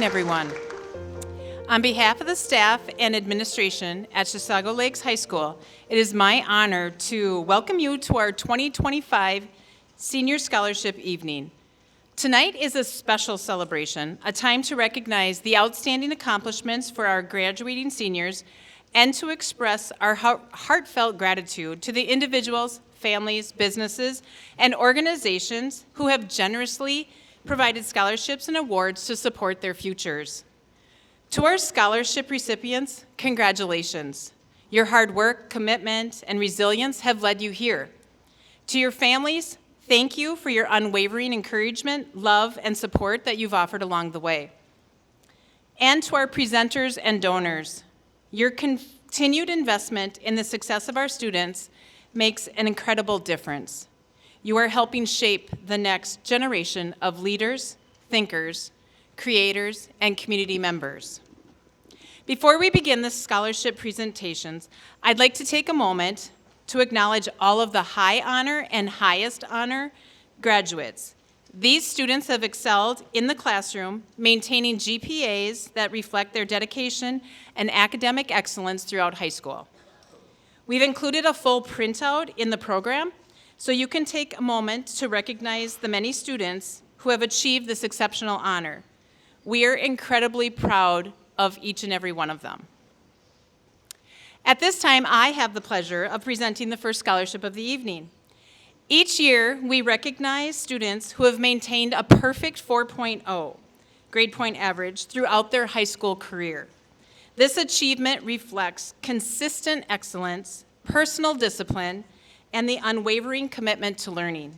everyone. On behalf of the staff and administration at Chisago Lakes High School, it is my honor to welcome you to our 2025 Senior Scholarship Evening. Tonight is a special celebration, a time to recognize the outstanding accomplishments for our graduating seniors and to express our heartfelt gratitude to the individuals, families, businesses, and organizations who have generously provided scholarships and awards to support their futures. To our scholarship recipients, congratulations. Your hard work, commitment, and resilience have led you here. To your families, thank you for your unwavering encouragement, love, and support that you've offered along the way. And to our presenters and donors, your continued investment in the success of our students makes an incredible difference. You are helping shape the next generation of leaders, thinkers, creators, and community members. Before we begin the scholarship presentations, I'd like to take a moment to acknowledge all of the high honor and highest honor graduates. These students have excelled in the classroom, maintaining GPAs that reflect their dedication and academic excellence throughout high school. We've included a full printout in the program, so you can take a moment to recognize the many students who have achieved this exceptional honor. We are incredibly proud of each and every one of them. At this time, I have the pleasure of presenting the first scholarship of the evening. Each year, we recognize students who have maintained a perfect 4.0 grade point average throughout their high school career. This achievement reflects consistent excellence, personal discipline, and the unwavering commitment to learning.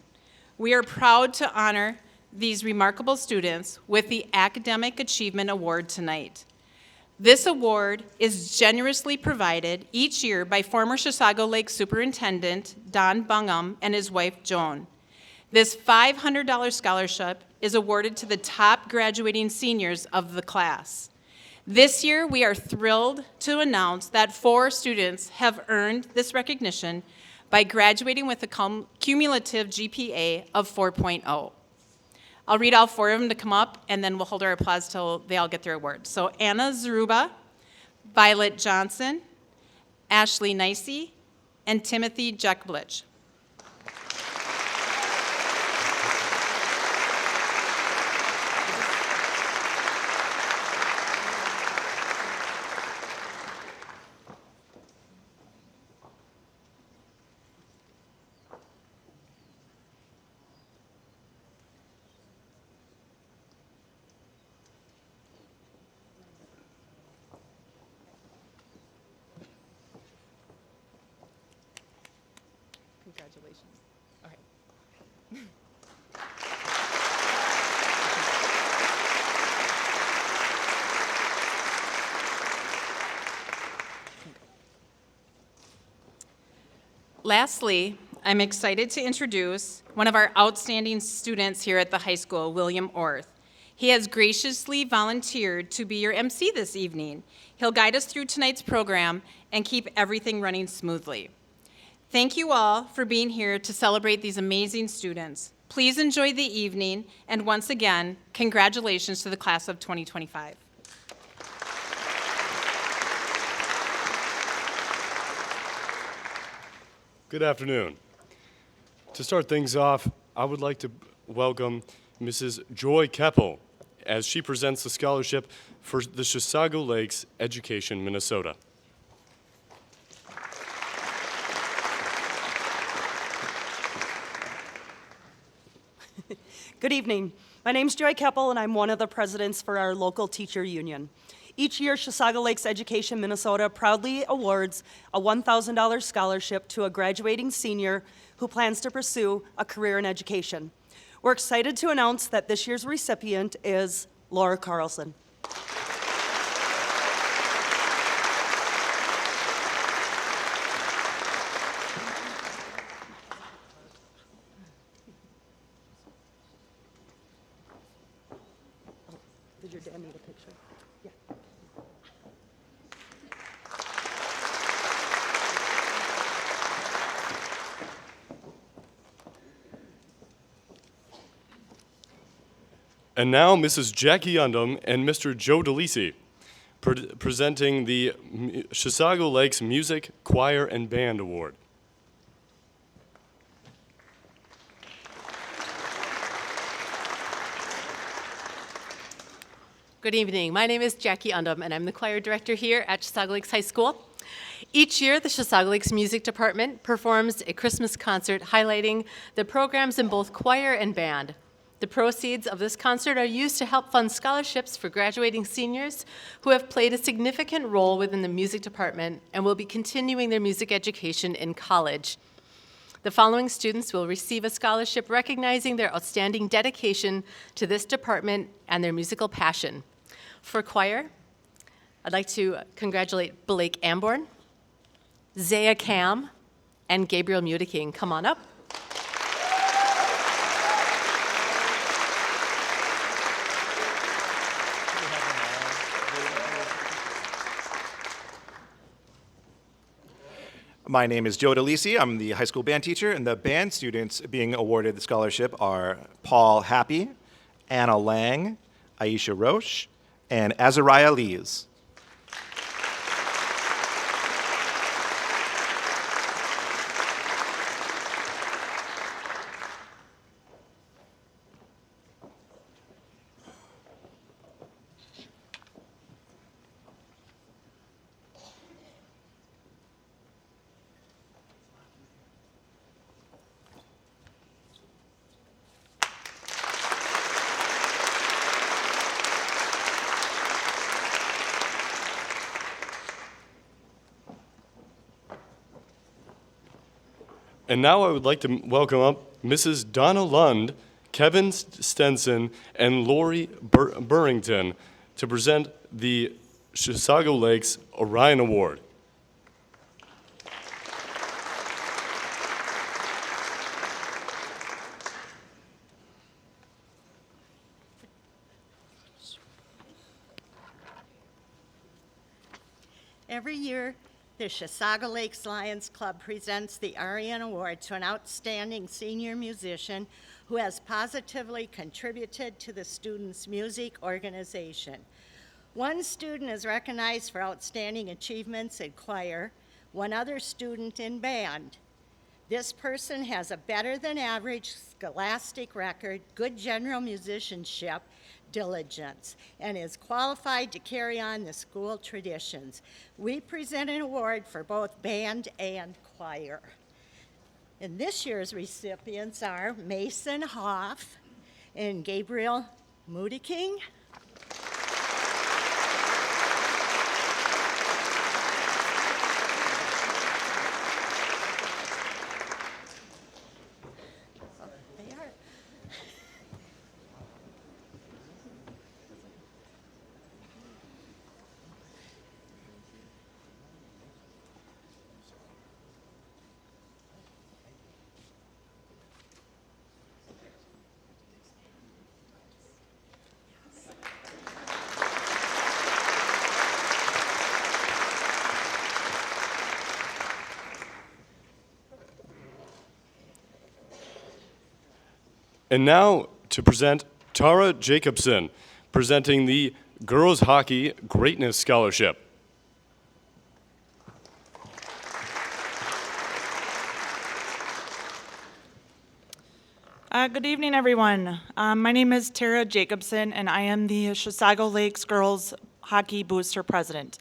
We are proud to honor these remarkable students with the Academic Achievement Award tonight. This award is generously provided each year by former Chisago Lake Superintendent Don Bungham and his wife Joan. This $500 scholarship is awarded to the top graduating seniors of the class. This year, we are thrilled to announce that 4 students have earned this recognition by graduating with a cumulative GPA of 4.0. I'll read all 4 of them to come up, and then we'll hold our applause till they all get their awards. So Anna Zaruba, Violet Johnson, Ashley Nicey, and Timothy Jekblich. Congratulations. Okay. Lastly, I'm excited to introduce one of our outstanding students here at the high school, William Orth. He has graciously volunteered to be your MC this evening. He'll guide us through tonight's program and keep everything running smoothly. Thank you all for being here to celebrate these amazing students. Please enjoy the evening, and once again, congratulations to the class of 2025. Good afternoon. To start things off, I would like to welcome Mrs. Joy Keppel as she presents the scholarship for the Chisago Lakes Education, Minnesota. Good evening. My name's Joy Keppel, and I'm one of the presidents for our local teacher union. Each year, Chisago Lakes Education Minnesota proudly awards a $1,000 scholarship to a graduating senior who plans to pursue a career in education. We're excited to announce that this year's recipient is Laura Carlson. Did your dad need a picture? Yeah. And now Mrs. Jackie Undum and Mr. Joe DeLisi presenting the Chisago Lakes Music, Choir, and Band Award. Good evening. My name is Jackie Undum, and I'm the choir director here at Chisago Lakes High School. Each year, the Chisago Lakes Music Department performs a Christmas concert highlighting the programs in both choir and band. The proceeds of this concert are used to help fund scholarships for graduating seniors who have played a significant role within the music department and will be continuing their music education in college. The following students will receive a scholarship recognizing their outstanding dedication to this department and their musical passion. For choir, I'd like to congratulate Blake Amborn, Zaya Cam, and Gabriel Mudeking. Come on up. My name is Joe DeLisi. I'm the high school band teacher, and the band students being awarded the scholarship are Paul Happy, Anna Lang, Aisha Roche, and Azariah Lees. And now I would like to welcome up Mrs. Donna Lund, Kevin Stenson, and Lori Burrington to present the Chisago Lakes Orion Award. Every year, the Chisago Lakes Lions Club presents the Orion Award to an outstanding senior musician who has positively contributed to the students' music organization. One student is recognized for outstanding achievements in choir, one other student in band. This person has a better than average scholastic record, good general musicianship, diligence, and is qualified to carry on the school traditions. We present an award for both band and choir. And this year's recipients are Mason Hoff and Gabriel Mudeking. They are. And now to present Tara Jacobson, presenting the Girls Hockey Greatness Scholarship. Good evening, everyone. My name is Tara Jacobson, and I am the Chisago Lakes Girls Hockey Booster President.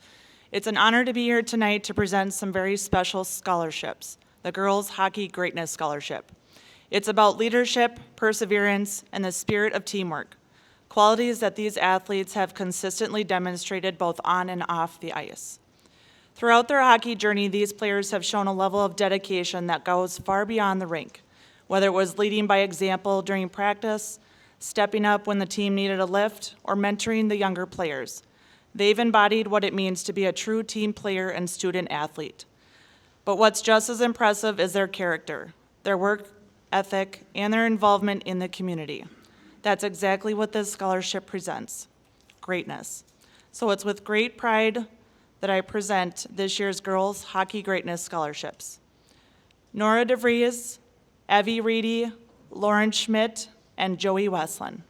It's an honor to be here tonight to present some very special scholarships, the Girls Hockey Greatness Scholarship. It's about leadership, perseverance, and the spirit of teamwork, qualities that these athletes have consistently demonstrated both on and off the ice. Throughout their hockey journey, these players have shown a level of dedication that goes far beyond the rink, whether it was leading by example during practice, stepping up when the team needed a lift, or mentoring the younger players. They've embodied what it means to be a true team player and student athlete. But what's just as impressive is their character, their work ethic, and their involvement in the community. That's exactly what this scholarship presents, greatness. So it's with great pride that I present this year's Girls Hockey Greatness Scholarships. Nora DeVries, Evie Reedy, Lauren Schmidt, and Joey Westland.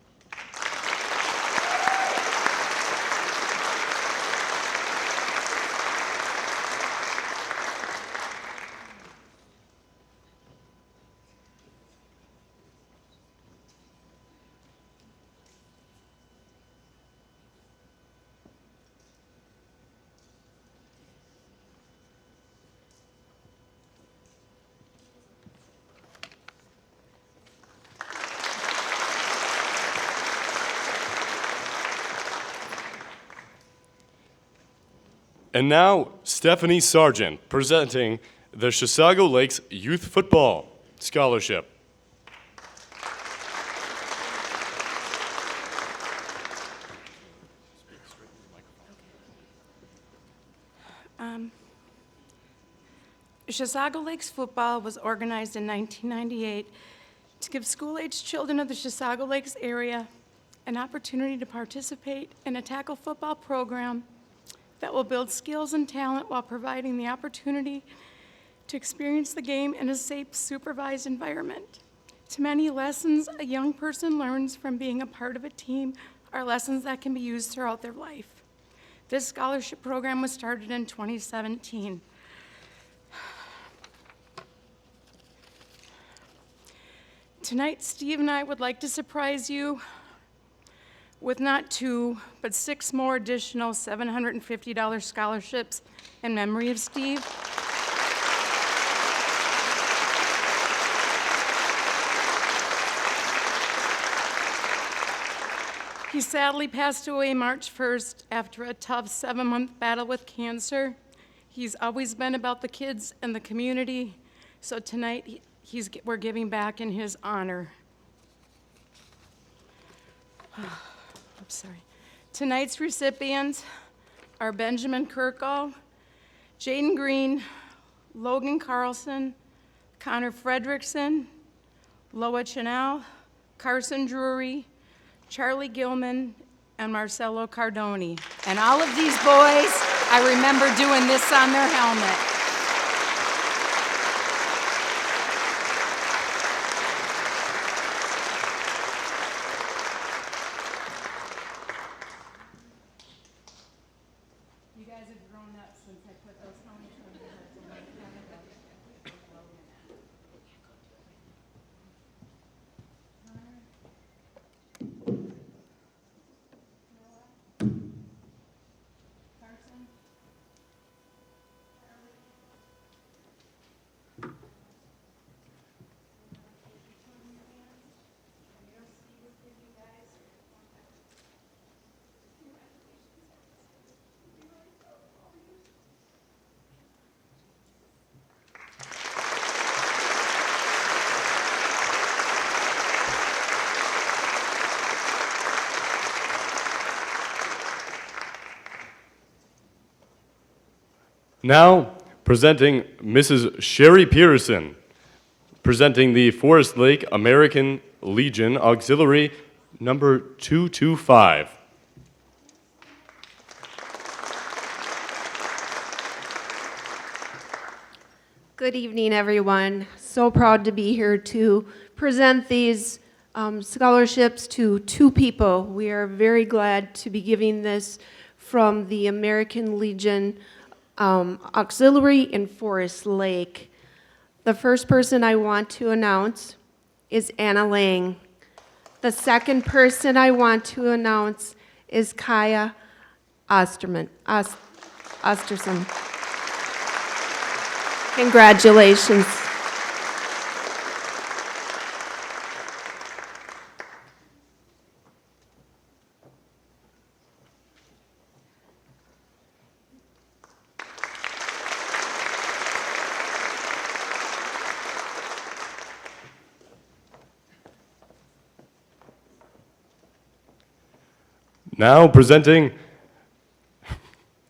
And now, Stephanie Sargent, presenting the Chisago Lakes Youth Football Scholarship. Chisago Lakes football was organized in 1998 to give school-aged children of the Chisago Lakes area an opportunity to participate in a tackle football program that will build skills and talent while providing the opportunity to experience the game in a safe, supervised environment. To many, lessons a young person learns from being a part of a team are lessons that can be used throughout their life. This scholarship program was started in 2017. Tonight, Steve and I would like to surprise you with not 2, but 6 more additional $750 scholarships in memory of Steve. He sadly passed away March 1st after a tough 7-month battle with cancer. He's always been about the kids and the community, so tonight we're giving back in his honor. I'm sorry. Tonight's recipients are Benjamin Kirkall, Jaden Green, Logan Carlson, Connor Fredrickson, Loa Chanel, Carson Drury, Charlie Gilman, and Marcelo Cardoni. And all of these boys, I remember doing this on their helmet. You guys have grown up since I put those helmets on your heads. Now, presenting Mrs. Sherry Pearson, presenting the Forest Lake American Legion Auxiliary number 225. Good evening, everyone. So proud to be here to present these scholarships to 2 people. We are very glad to be giving this from the American Legion Auxiliary in Forest Lake. The first person I want to announce is Anna Lang. The second person I want to announce is Kaya Osterson. Congratulations. Now presenting,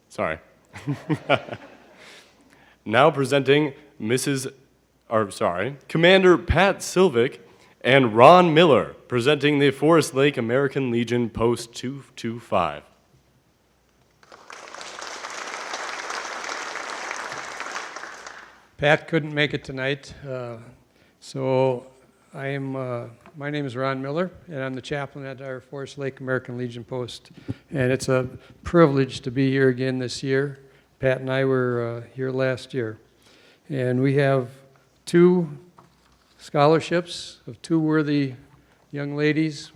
sorry. Now presenting Commander Pat Silvick and Ron Miller, presenting the Forest Lake American Legion Post 225. Pat couldn't make it tonight, so my name is Ron Miller, and I'm the chaplain at our Forest Lake American Legion Post. And it's a privilege to be here again this year. Pat and I were here last year. And we have 2 scholarships of 2 worthy young ladies,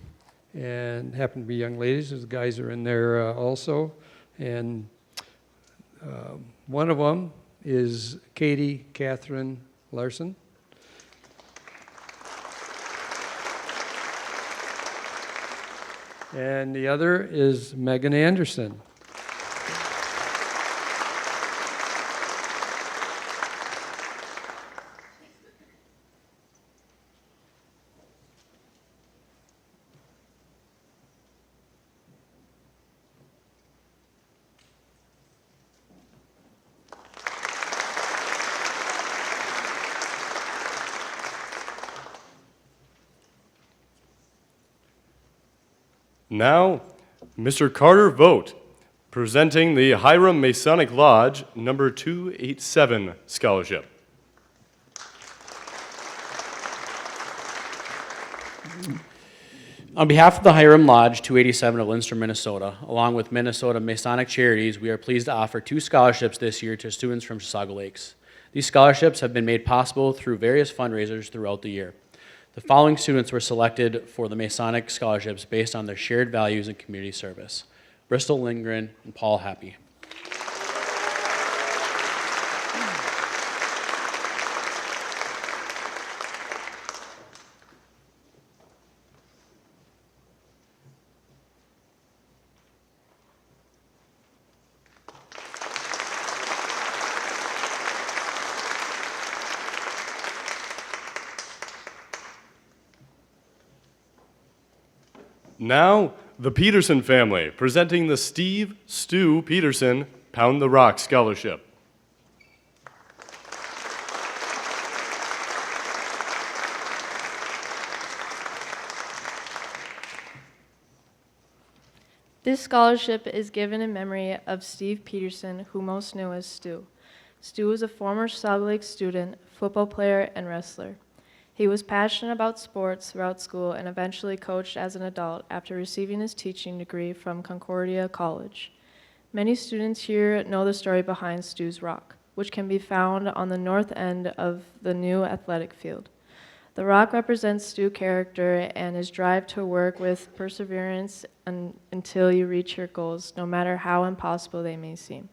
and happen to be young ladies, as the guys are in there also. And one of them is Katie Catherine Larson. And the other is Megan Anderson. Now, Mr. Carter Vogt, presenting the Hiram Masonic Lodge number 287 scholarship. On behalf of the Hiram Lodge 287 of Lindstrom, Minnesota, along with Minnesota Masonic Charities, we are pleased to offer 2 scholarships this year to students from Chisago Lakes. These scholarships have been made possible through various fundraisers throughout the year. The following students were selected for the Masonic scholarships based on their shared values and community service: Bristol Lindgren and Paul Happy. Now, the Peterson family, presenting the Steve Stu Peterson Pound the Rock Scholarship. This scholarship is given in memory of Steve Peterson, who most knew as Stu. Stu was a former Chisago Lake student, football player, and wrestler. He was passionate about sports throughout school and eventually coached as an adult after receiving his teaching degree from Concordia College. Many students here know the story behind Stu's Rock, which can be found on the north end of the new athletic field. The rock represents Stu's character and his drive to work with perseverance until you reach your goals, no matter how impossible they may seem.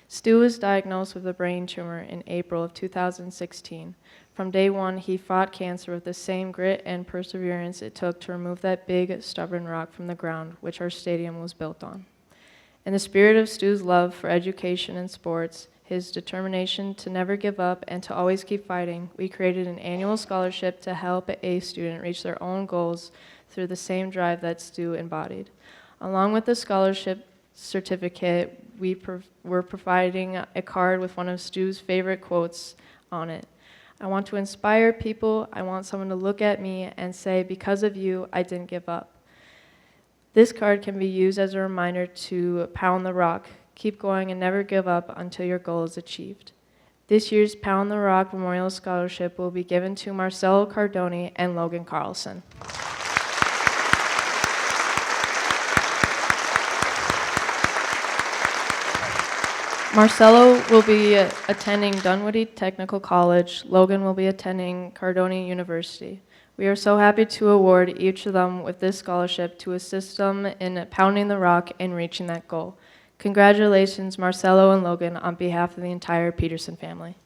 Stu was diagnosed with a brain tumor in April of 2016. From day one, he fought cancer with the same grit and perseverance it took to remove that big, stubborn rock from the ground, which our stadium was built on. In the spirit of Stu's love for education and sports, his determination to never give up and to always keep fighting, we created an annual scholarship to help a student reach their own goals through the same drive that Stu embodied. Along with the scholarship certificate, we're providing a card with one of Stu's favorite quotes on it. I want to inspire people. I want someone to look at me and say, because of you, I didn't give up. This card can be used as a reminder to pound the rock, keep going, and never give up until your goal is achieved. This year's Pound the Rock Memorial Scholarship will be given to Marcelo Cardoni and Logan Carlson. Marcelo will be attending Dunwoody Technical College. Logan will be attending Cardoni University. We are so happy to award each of them with this scholarship to assist them in pounding the rock and reaching that goal. Congratulations, Marcelo and Logan, on behalf of the entire Peterson family.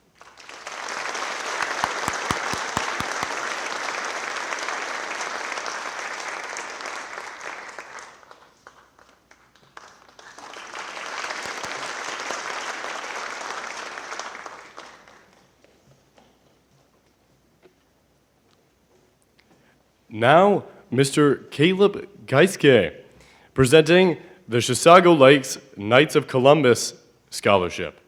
Now, Mr. Caleb Geiske, presenting the Chisago Lakes Knights of Columbus Scholarship.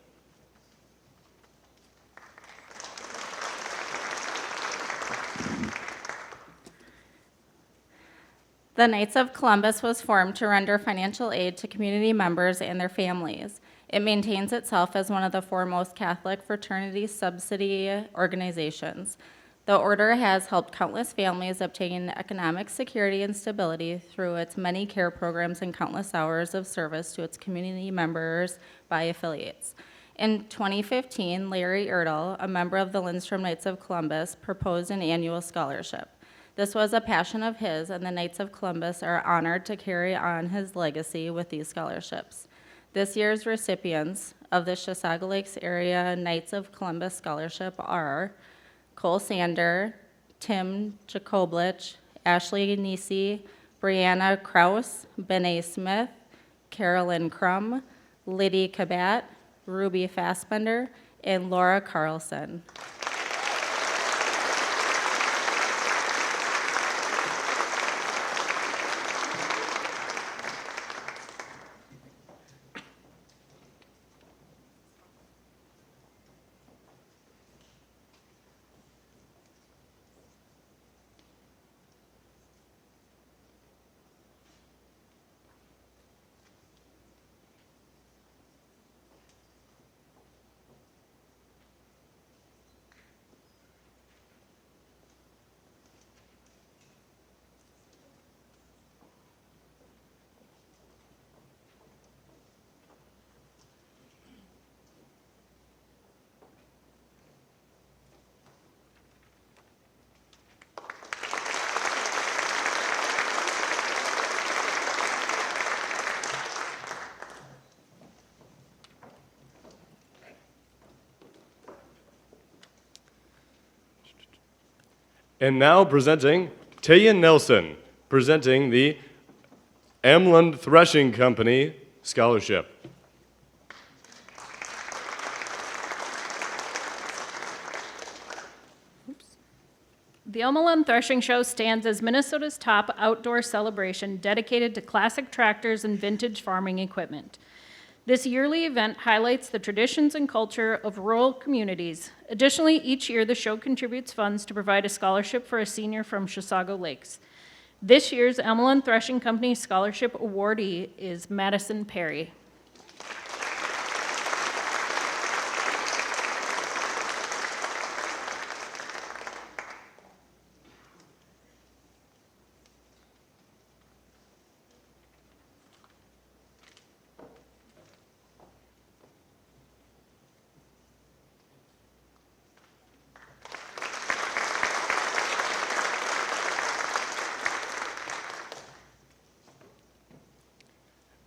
The Knights of Columbus was formed to render financial aid to community members and their families. It maintains itself as one of the foremost Catholic fraternity subsidy organizations. The order has helped countless families obtain economic security and stability through its many care programs and countless hours of service to its community members by affiliates. In 2015, Larry Ertl, a member of the Lindstrom Knights of Columbus, proposed an annual scholarship. This was a passion of his, and the Knights of Columbus are honored to carry on his legacy with these scholarships. This year's recipients of the Chisago Lakes Area Knights of Columbus Scholarship are Cole Sander, Tim Jacoblich, Ashley Nisi, Brianna Kraus, Benet Smith, Carolyn Crum, Liddy Kabat, Ruby Fassbender, and Laura Carlson. And now presenting Taya Nelson, presenting the Amland Threshing Company Scholarship. The Omalund Threshing Show stands as Minnesota's top outdoor celebration dedicated to classic tractors and vintage farming equipment. This yearly event highlights the traditions and culture of rural communities. Additionally, each year the show contributes funds to provide a scholarship for a senior from Chisago Lakes. This year's Omalund Threshing Company Scholarship awardee is Madison Perry.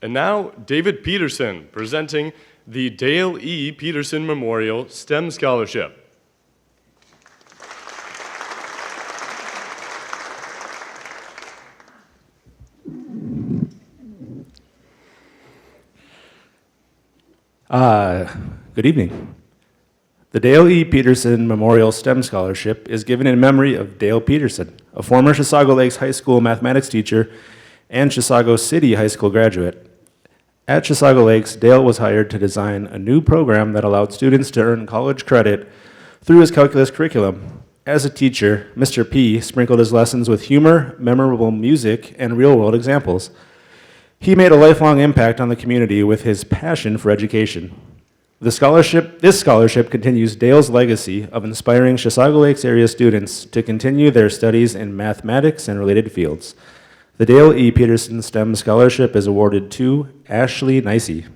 And now, David Peterson, presenting the Dale E. Peterson Memorial STEM Scholarship. Good evening. The Dale E. Peterson Memorial STEM Scholarship is given in memory of Dale Peterson, a former Chisago Lakes High School mathematics teacher and Chisago City High School graduate. At Chisago Lakes, Dale was hired to design a new program that allowed students to earn college credit through his calculus curriculum. As a teacher, Mr. P sprinkled his lessons with humor, memorable music, and real-world examples. He made a lifelong impact on the community with his passion for education. This scholarship continues Dale's legacy of inspiring Chisago Lakes area students to continue their studies in mathematics and related fields. The Dale E. Peterson STEM Scholarship is awarded to Ashley Nicey.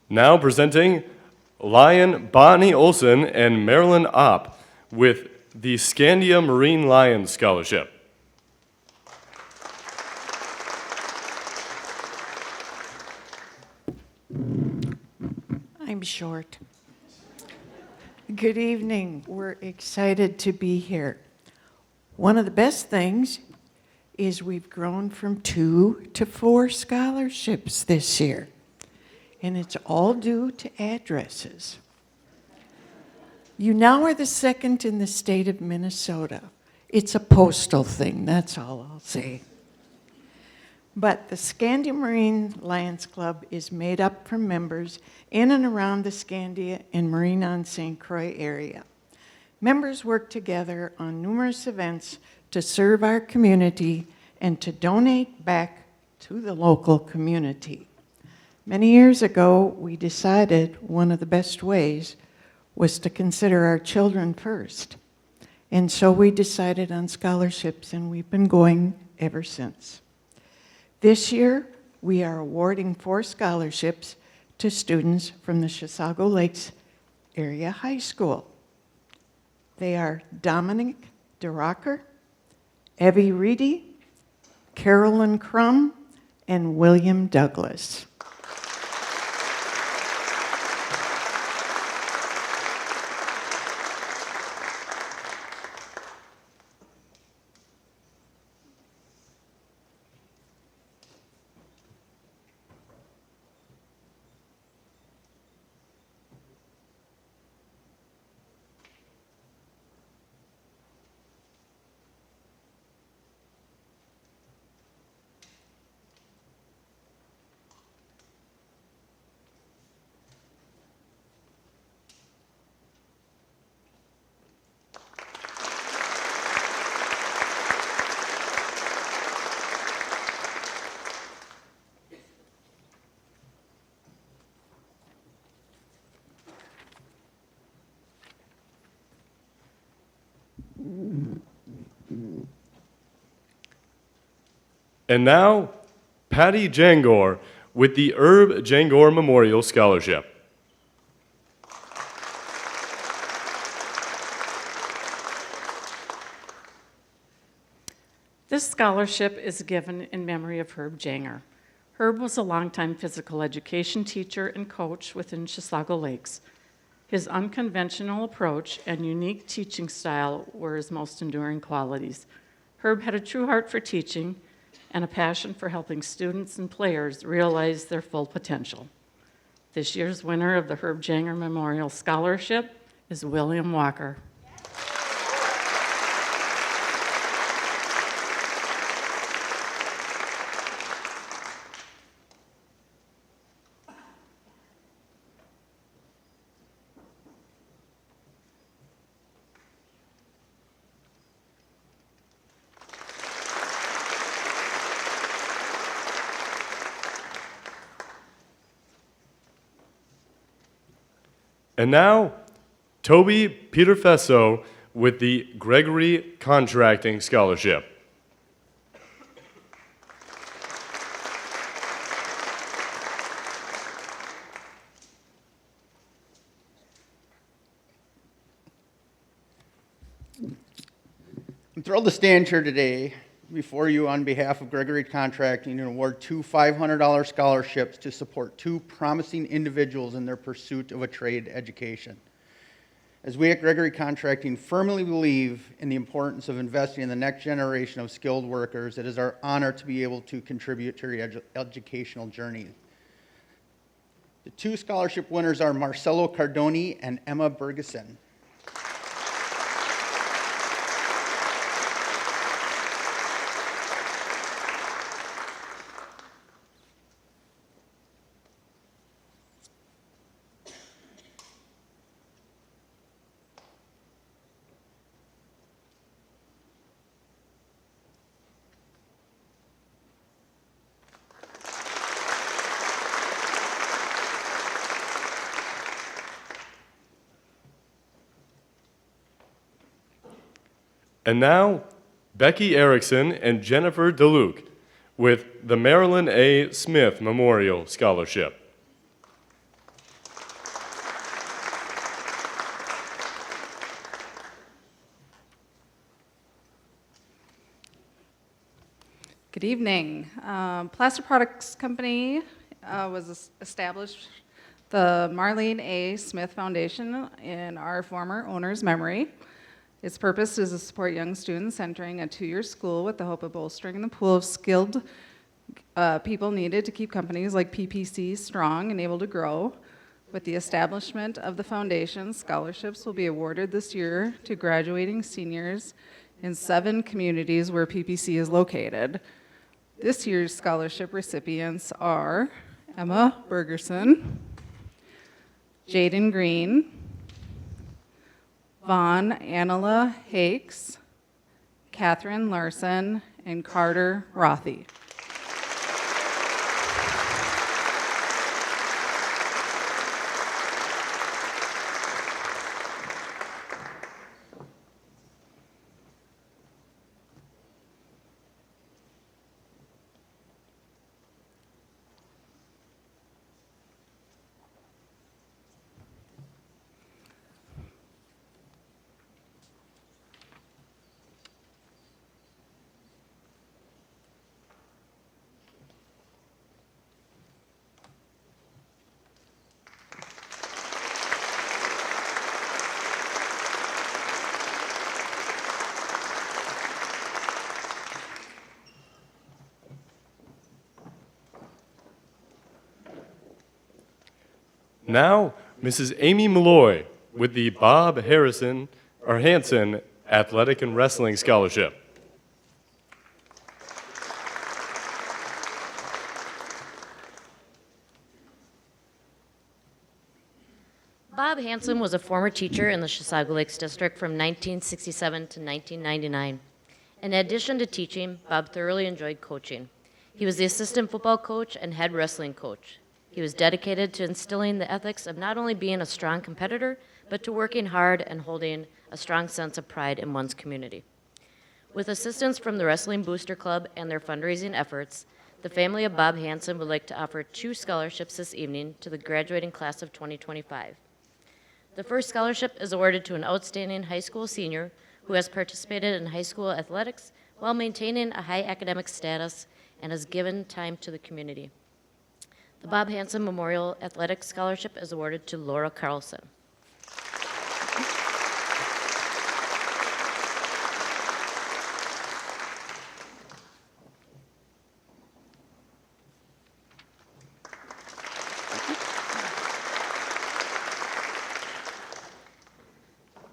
Now presenting Lion Bonnie Olson and Marilyn Opp with the Scandia Marine Lions Scholarship. I'm short. Good evening. We're excited to be here. One of the best things is we've grown from 2 to 4 scholarships this year. And it's all due to addresses. You now are the second in the state of Minnesota. It's a postal thing, that's all I'll say. But the Scandia Marine Lions Club is made up from members in and around the Scandia and Marine on St. Croix area. Members work together on numerous events to serve our community and to donate back to the local community. Many years ago, we decided one of the best ways was to consider our children first. And so we decided on scholarships, and we've been going ever since. This year, we are awarding 4 scholarships to students from the Chisago Lakes Area High School. They are Dominic DeRocker, Evie Reedy, Carolyn Crum, and William Douglas. And now, Patty Jangor with the Herb Jangor Memorial Scholarship. This scholarship is given in memory of Herb Janger. Herb was a longtime physical education teacher and coach within Chisago Lakes. His unconventional approach and unique teaching style were his most enduring qualities. Herb had a true heart for teaching and a passion for helping students and players realize their full potential. This year's winner of the Herb Janger Memorial Scholarship is William Walker. And now, Toby Peterfesso with the Gregory Contracting Scholarship. I'm thrilled to stand here today before you on behalf of Gregory Contracting and award two $500 scholarships to support two promising individuals in their pursuit of a trade education. As we at Gregory Contracting firmly believe in the importance of investing in the next generation of skilled workers, it is our honor to be able to contribute to your educational journey. The two scholarship winners are Marcelo Cardoni and Emma Bergeson. And now, Becky Erickson and Jennifer DeLuke with the Marilyn A. Smith Memorial Scholarship. Good evening. Plaster Products Company was established the Marlene A. Smith Foundation in our former owner's memory. Its purpose is to support young students entering a two-year school with the hope of bolstering the pool of skilled people needed to keep companies like PPC strong and able to grow. With the establishment of the foundation, scholarships will be awarded this year to graduating seniors in 7 communities where PPC is located. This year's scholarship recipients are Emma Bergerson, Jaden Green, Vaughn Anela Hakes, Catherine Larson, and Carter Rothy. Now, Mrs. Amy Malloy with the Bob Hanson Athletic and Wrestling Scholarship. Bob Hanson was a former teacher in the Chisago Lakes District from 1967 to 1999. In addition to teaching, Bob thoroughly enjoyed coaching. He was the assistant football coach and head wrestling coach. He was dedicated to instilling the ethics of not only being a strong competitor, but to working hard and holding a strong sense of pride in one's community. With assistance from the Wrestling Booster Club and their fundraising efforts, The family of Bob Hansen would like to offer 2 scholarships this evening to the graduating class of 2025. The first scholarship is awarded to an outstanding high school senior who has participated in high school athletics while maintaining a high academic status and has given time to the community. The Bob Hansen Memorial Athletic Scholarship is awarded to Laura Carlson.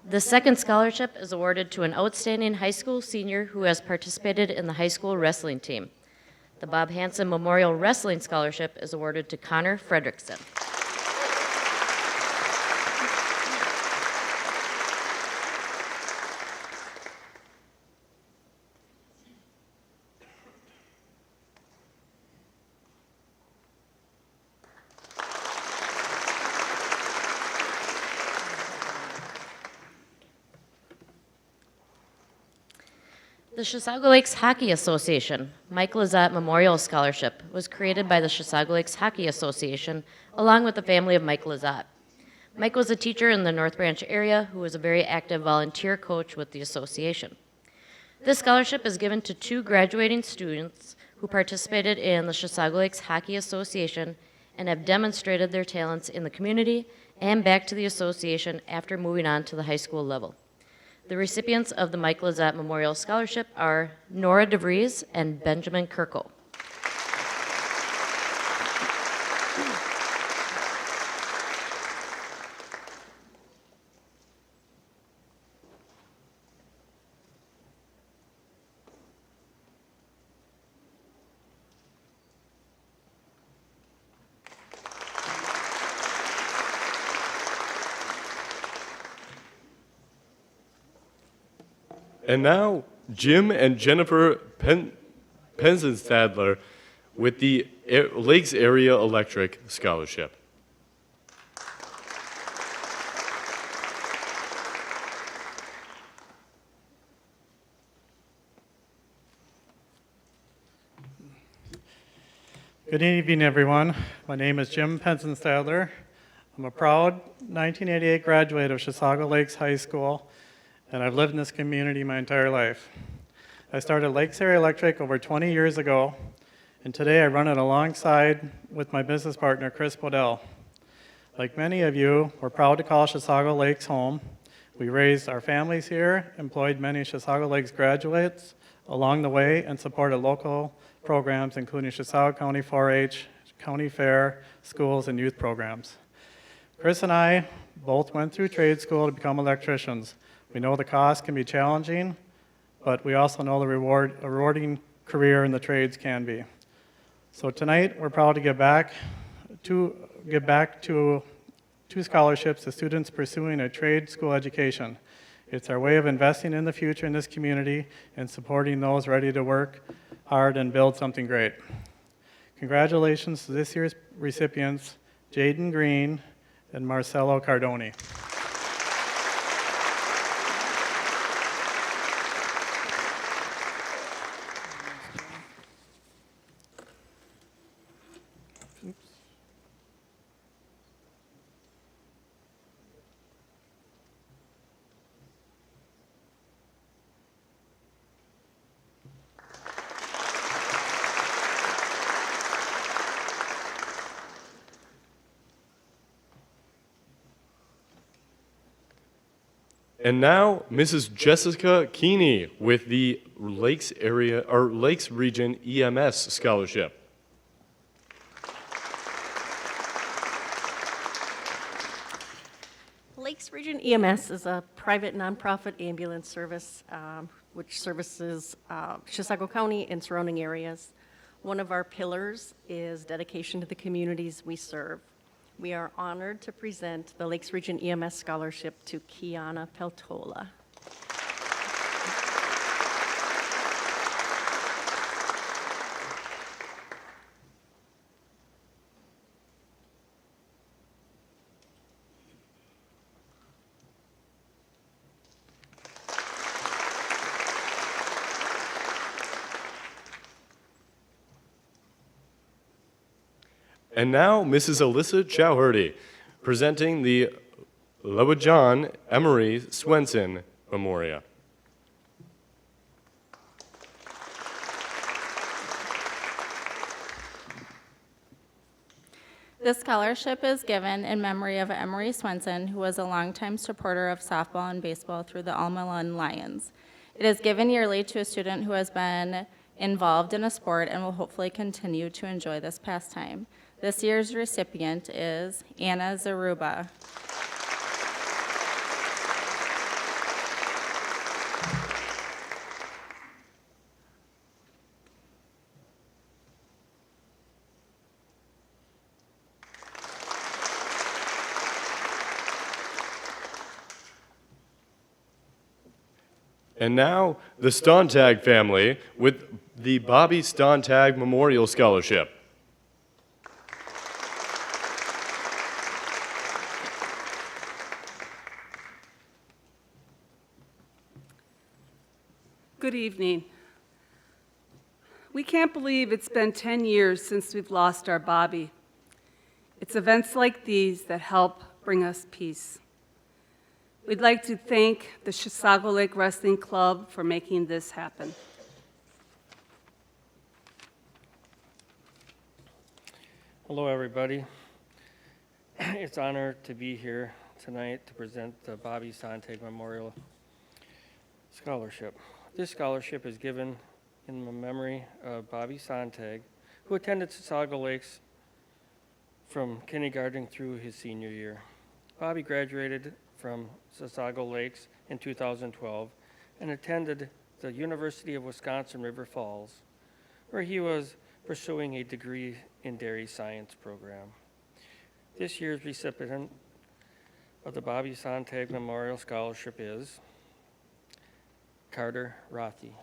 The second scholarship is awarded to an outstanding high school senior who has participated in the high school wrestling team. The Bob Hansen Memorial Wrestling Scholarship is awarded to Connor Fredrickson. The Chisago Lakes Hockey Association Mike Lizotte Memorial Scholarship was created by the Chisago Lakes Hockey Association along with the family of Mike Lizotte. Mike was a teacher in the North Branch area who was a very active volunteer coach with the association. This scholarship is given to 2 graduating students who participated in the Chisago Lakes Hockey Association and have demonstrated their talents in the community and back to the association after moving on to the high school level. The recipients of the Mike Lizotte Memorial Scholarship are Nora DeVries and Benjamin Kirko. And now, Jim and Jennifer Penzenstadler with the Lakes Area Electric Scholarship. Good evening, everyone. My name is Jim Penzenstadler. I'm a proud 1988 graduate of Chisago Lakes High School, and I've lived in this community my entire life. I started Lakes Area Electric over 20 years ago, and today I run it alongside with my business partner, Chris Bodell. Like many of you, we're proud to call Chisago Lakes home. We raised our families here, employed many Chisago Lakes graduates along the way, and supported local programs including Chisago County 4-H, County Fair, schools, and youth programs. Chris and I both went through trade school to become electricians. We know the cost can be challenging, but we also know a rewarding career in the trades can be. So tonight, we're proud to give back to 2 scholarships to students pursuing a trade school education. It's our way of investing in the future in this community and supporting those ready to work hard and build something great. Congratulations to this year's recipients, Jaden Green and Marcelo Cardoni. And now, Mrs. Jessica Keeney with the Lakes Region EMS Scholarship. Lakes Region EMS is a private nonprofit ambulance service which services Chisago County and surrounding areas. One of our pillars is dedication to the communities we serve. We are honored to present the Lakes Region EMS Scholarship to Kiana Peltola. And now, Mrs. Alyssa Chowhurdy, presenting the Lewajan Emery Swenson Memorial. This scholarship is given in memory of Emery Swenson, who was a longtime supporter of softball and baseball through the Alma Lund Lions. It is given yearly to a student who has been involved in a sport and will hopefully continue to enjoy this pastime. This year's recipient is Anna Zaruba. And now, the Stontag family with the Bobby Stontag Memorial Scholarship. Good evening. We can't believe it's been 10 years since we've lost our Bobby. It's events like these that help bring us peace. We'd like to thank the Chisago Lake Wrestling Club for making this happen. Hello, everybody. It's an honor to be here tonight to present the Bobby Stontag Memorial Scholarship. This scholarship is given in the memory of Bobby Stontag, who attended Chisago Lakes from kindergarten through his senior year. Bobby graduated from Chisago Lakes in 2012 and attended the University of Wisconsin River Falls, where he was pursuing a degree in dairy science program. This year's recipient of the Bobby Stontag Memorial Scholarship is Carter Rothi.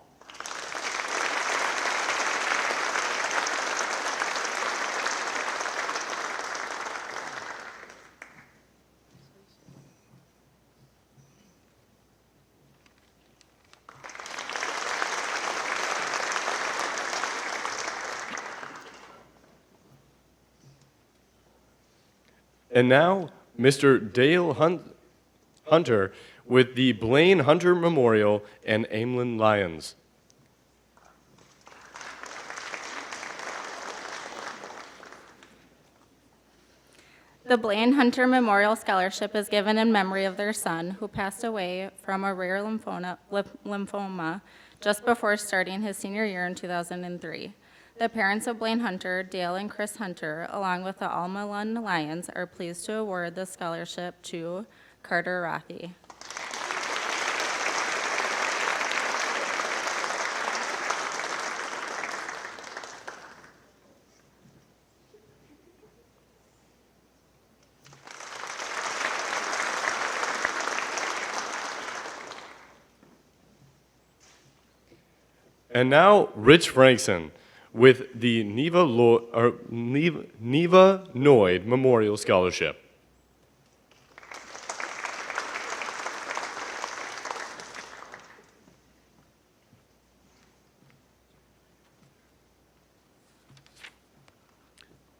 And now, Mr. Dale Hunter with the Blaine Hunter Memorial and Amelin Lions. The Blaine Hunter Memorial Scholarship is given in memory of their son, who passed away from a rare lymphoma just before starting his senior year in 2003. The parents of Blaine Hunter, Dale and Chris Hunter, along with the Alma Lund Lions, are pleased to award the scholarship to Carter Rothi. And now, Rich Frankson with the Neva Noyd Memorial Scholarship.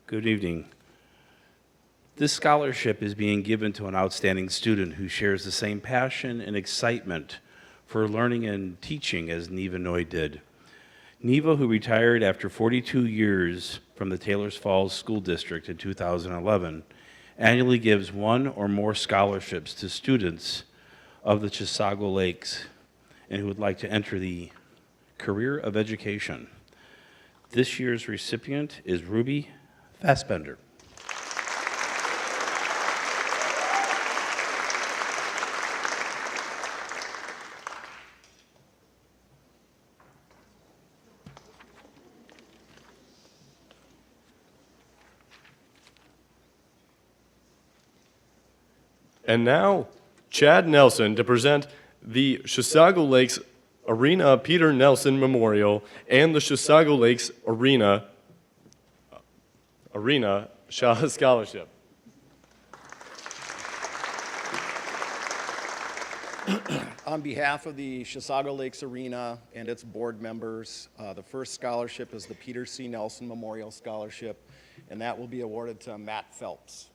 Good evening. This scholarship is being given to an outstanding student who shares the same passion and excitement for learning and teaching as Neva Noyd did. Neva, who retired after 42 years from the Taylors Falls School District in 2011, annually gives one or more scholarships to students of the Chisago Lakes and who would like to enter the career of education. This year's recipient is Ruby Fassbender. And now, Chad Nelson to present the Chisago Lakes Arena Peter Nelson Memorial and the Chisago Lakes Arena Scholarship. On behalf of the Chisago Lakes Arena and its board members, the first scholarship is the Peter C. Nelson Memorial Scholarship, and that will be awarded to Matt Phelps.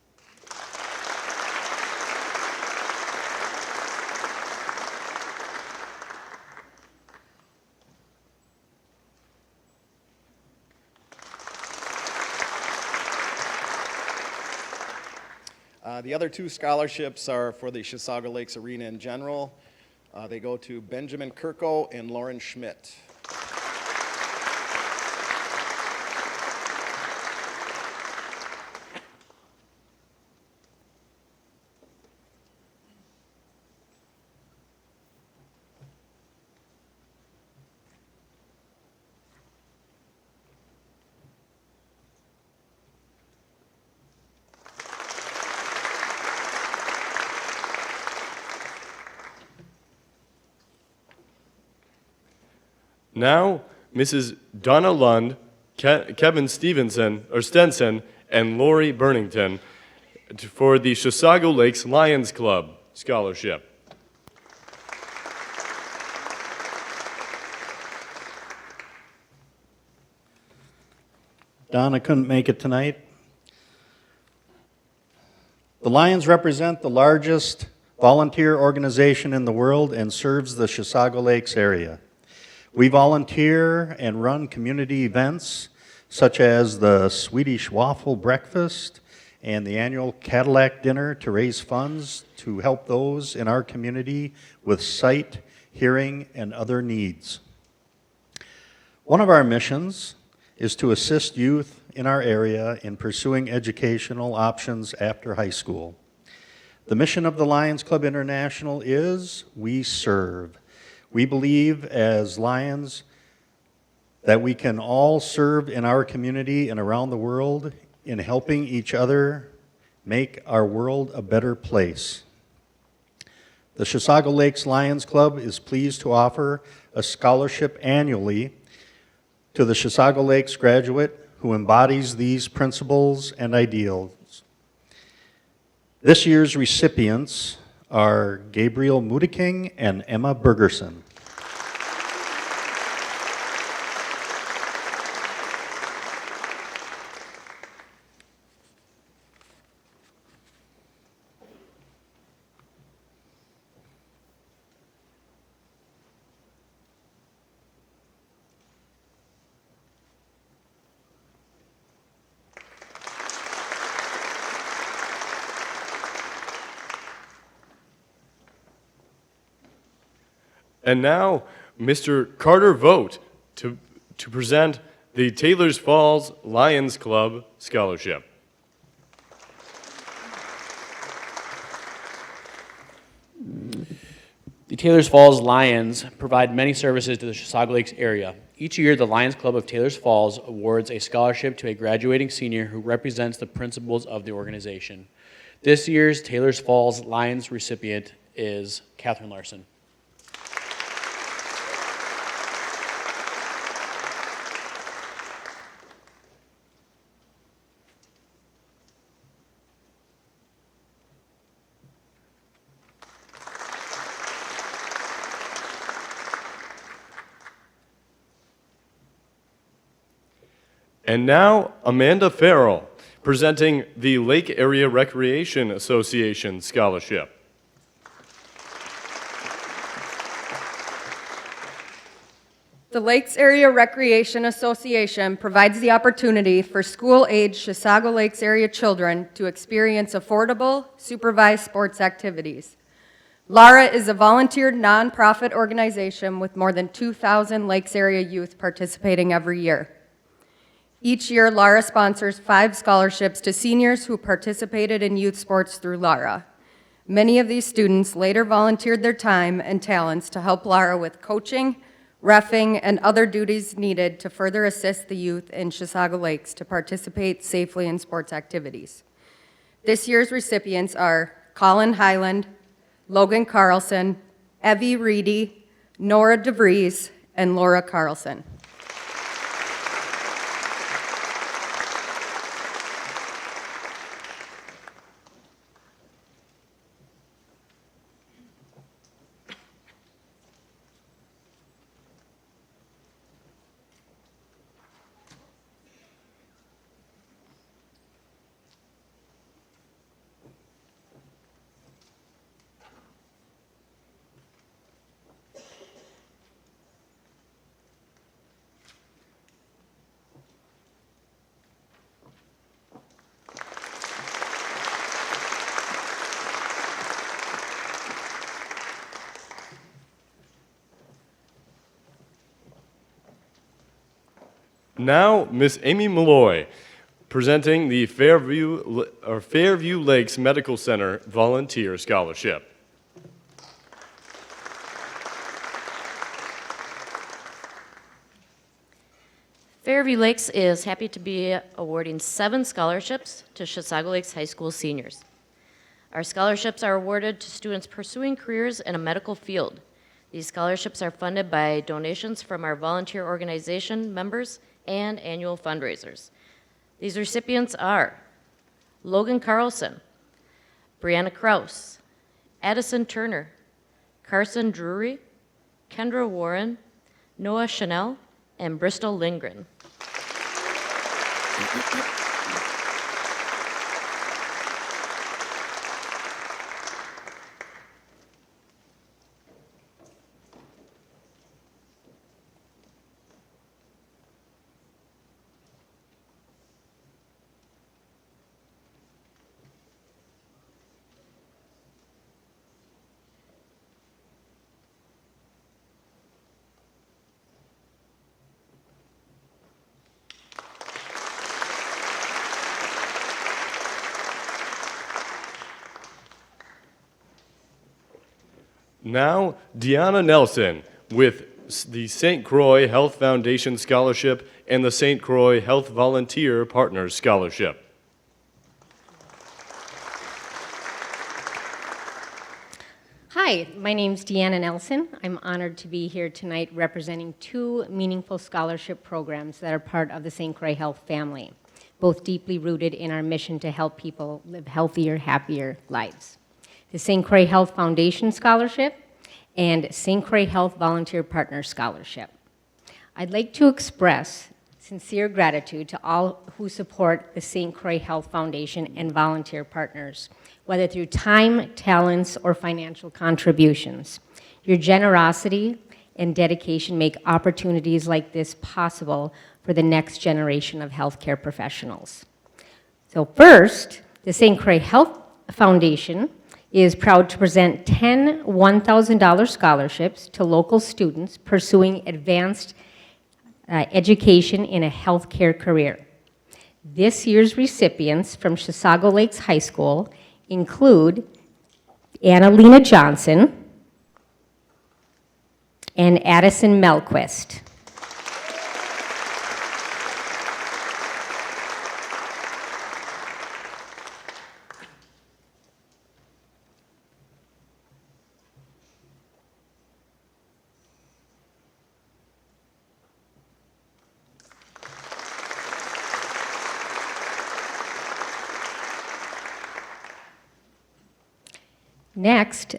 The other two scholarships are for the Chisago Lakes Arena in general. They go to Benjamin Kirko and Lauren Schmidt. Now, Mrs. Donna Lund, Kevin Stenson, and Lori Burnington for the Chisago Lakes Lions Club Scholarship. Donna couldn't make it tonight. The Lions represent the largest volunteer organization in the world and serves the Chisago Lakes area. We volunteer and run community events such as the Swedish Waffle Breakfast and the annual Cadillac Dinner to raise funds to help those in our community with sight, hearing, and other needs. One of our missions is to assist youth in our area in pursuing educational options after high school. The mission of the Lions Club International is we serve. We believe as Lions that we can all serve in our community and around the world in helping each other make our world a better place. The Chisago Lakes Lions Club is pleased to offer a scholarship annually to the Chisago Lakes graduate who embodies these principles and ideals. This year's recipients are Gabriel Mudeking and Emma Bergerson. And now, Mr. Carter Vogt to present the Taylors Falls Lions Club Scholarship. The Taylors Falls Lions provide many services to the Chisago Lakes area. Each year, the Lions Club of Taylors Falls awards a scholarship to a graduating senior who represents the principles of the organization. This year's Taylors Falls Lions recipient is Catherine Larson. And now, Amanda Farrell, presenting the Lake Area Recreation Association Scholarship. The Lakes Area Recreation Association provides the opportunity for school-age Chisago Lakes area children to experience affordable, supervised sports activities. LARA is a volunteer nonprofit organization with more than 2,000 Lakes area youth participating every year. Each year, LARA sponsors 5 scholarships to seniors who participated in youth sports through LARA. Many of these students later volunteered their time and talents to help LARA with coaching, reffing, and other duties needed to further assist the youth in Chisago Lakes to participate safely in sports activities. This year's recipients are Colin Highland, Logan Carlson, Evie Reedy, Nora DeVries, and Laura Carlson. Now, Miss Amy Malloy, presenting the Fairview Lakes Medical Center Volunteer Scholarship. Fairview Lakes is happy to be awarding 7 scholarships to Chisago Lakes High School seniors. Our scholarships are awarded to students pursuing careers in a medical field. These scholarships are funded by donations from our volunteer organization members and annual fundraisers. These recipients are Logan Carlson, Brianna Kraus, Addison Turner, Carson Drury, Kendra Warren, Noah Chanel, and Bristol Lindgren. Now, Deanna Nelson with the St. Croix Health Foundation Scholarship and the St. Croix Health Volunteer Partners Scholarship. Hi, my name's Deanna Nelson. I'm honored to be here tonight representing 2 meaningful scholarship programs that are part of the St. Croix Health family, both deeply rooted in our mission to help people live healthier, happier lives. The St. Croix Health Foundation Scholarship and St. Croix Health Volunteer Partner Scholarship. I'd like to express sincere gratitude to all who support the St. Croix Health Foundation and volunteer partners, whether through time, talents, or financial contributions. Your generosity and dedication make opportunities like this possible for the next generation of healthcare professionals. So first, the St. Croix Health Foundation is proud to present 10 $1,000 scholarships to local students pursuing advanced education in a healthcare career. This year's recipients from Chisago Lakes High School include Annalena Johnson and Addison Melquist. Next,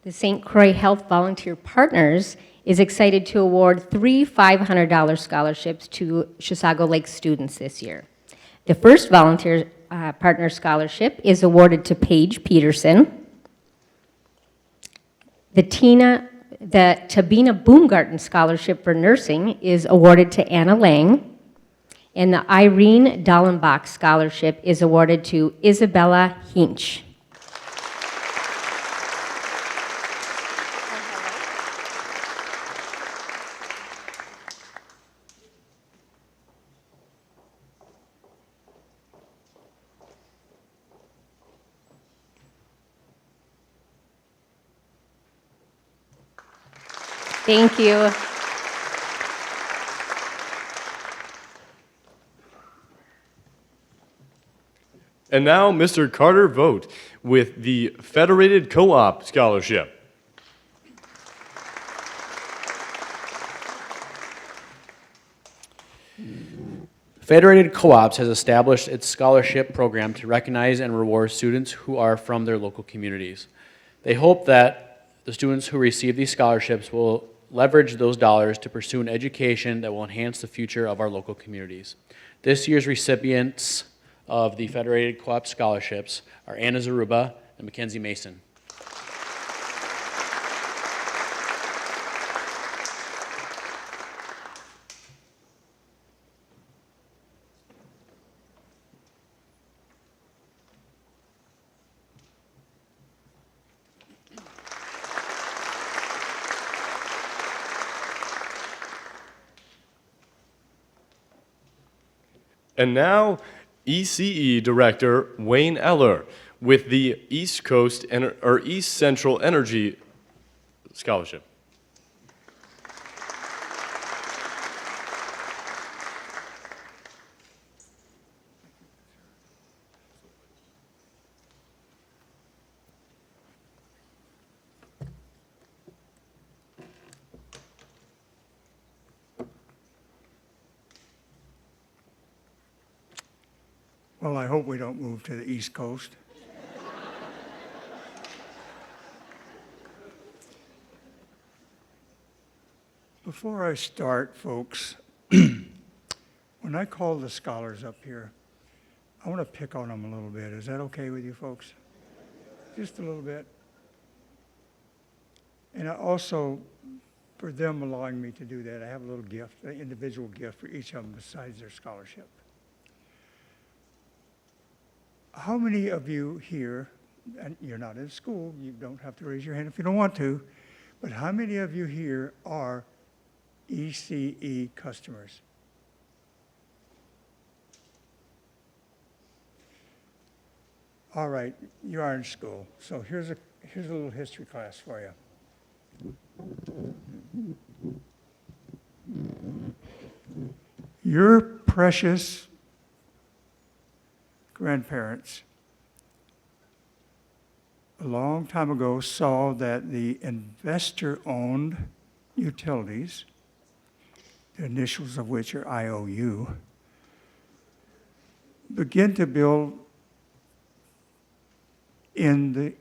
the St. Croix Health Volunteer Partners is excited to award 3 $500 scholarships to Chisago Lakes students this year. The first Volunteer Partner Scholarship is awarded to Paige Peterson. The Tabina Boomgarten Scholarship for Nursing is awarded to Anna Lang. And the Irene Dallenbach Scholarship is awarded to Isabella Hinch. Thank you. And now, Mr. Carter Vogt with the Federated Co-op Scholarship. Federated Co-ops has established its scholarship program to recognize and reward students who are from their local communities. They hope that the students who receive these scholarships will leverage those dollars to pursue an education that will enhance the future of our local communities. This year's recipients of the Federated Co-op scholarships are Anna Zaruba and Mackenzie Mason. And now, ECE Director Wayne Eller with the East Central Energy Scholarship. Well, I hope we don't move to the East Coast. Before I start, folks, when I call the scholars up here, I want to pick on them a little bit. Is that okay with you folks? Just a little bit. And I also, for them allowing me to do that, I have a little gift, an individual gift for each of them besides their scholarship. How many of you here, and you're not in school, you don't have to raise your hand if you don't want to, but how many of you here are ECE customers? All right, you are in school. So here's a little history class for you. Your precious grandparents a long time ago saw that the investor-owned utilities, the initials of which are IOU, begin to build in the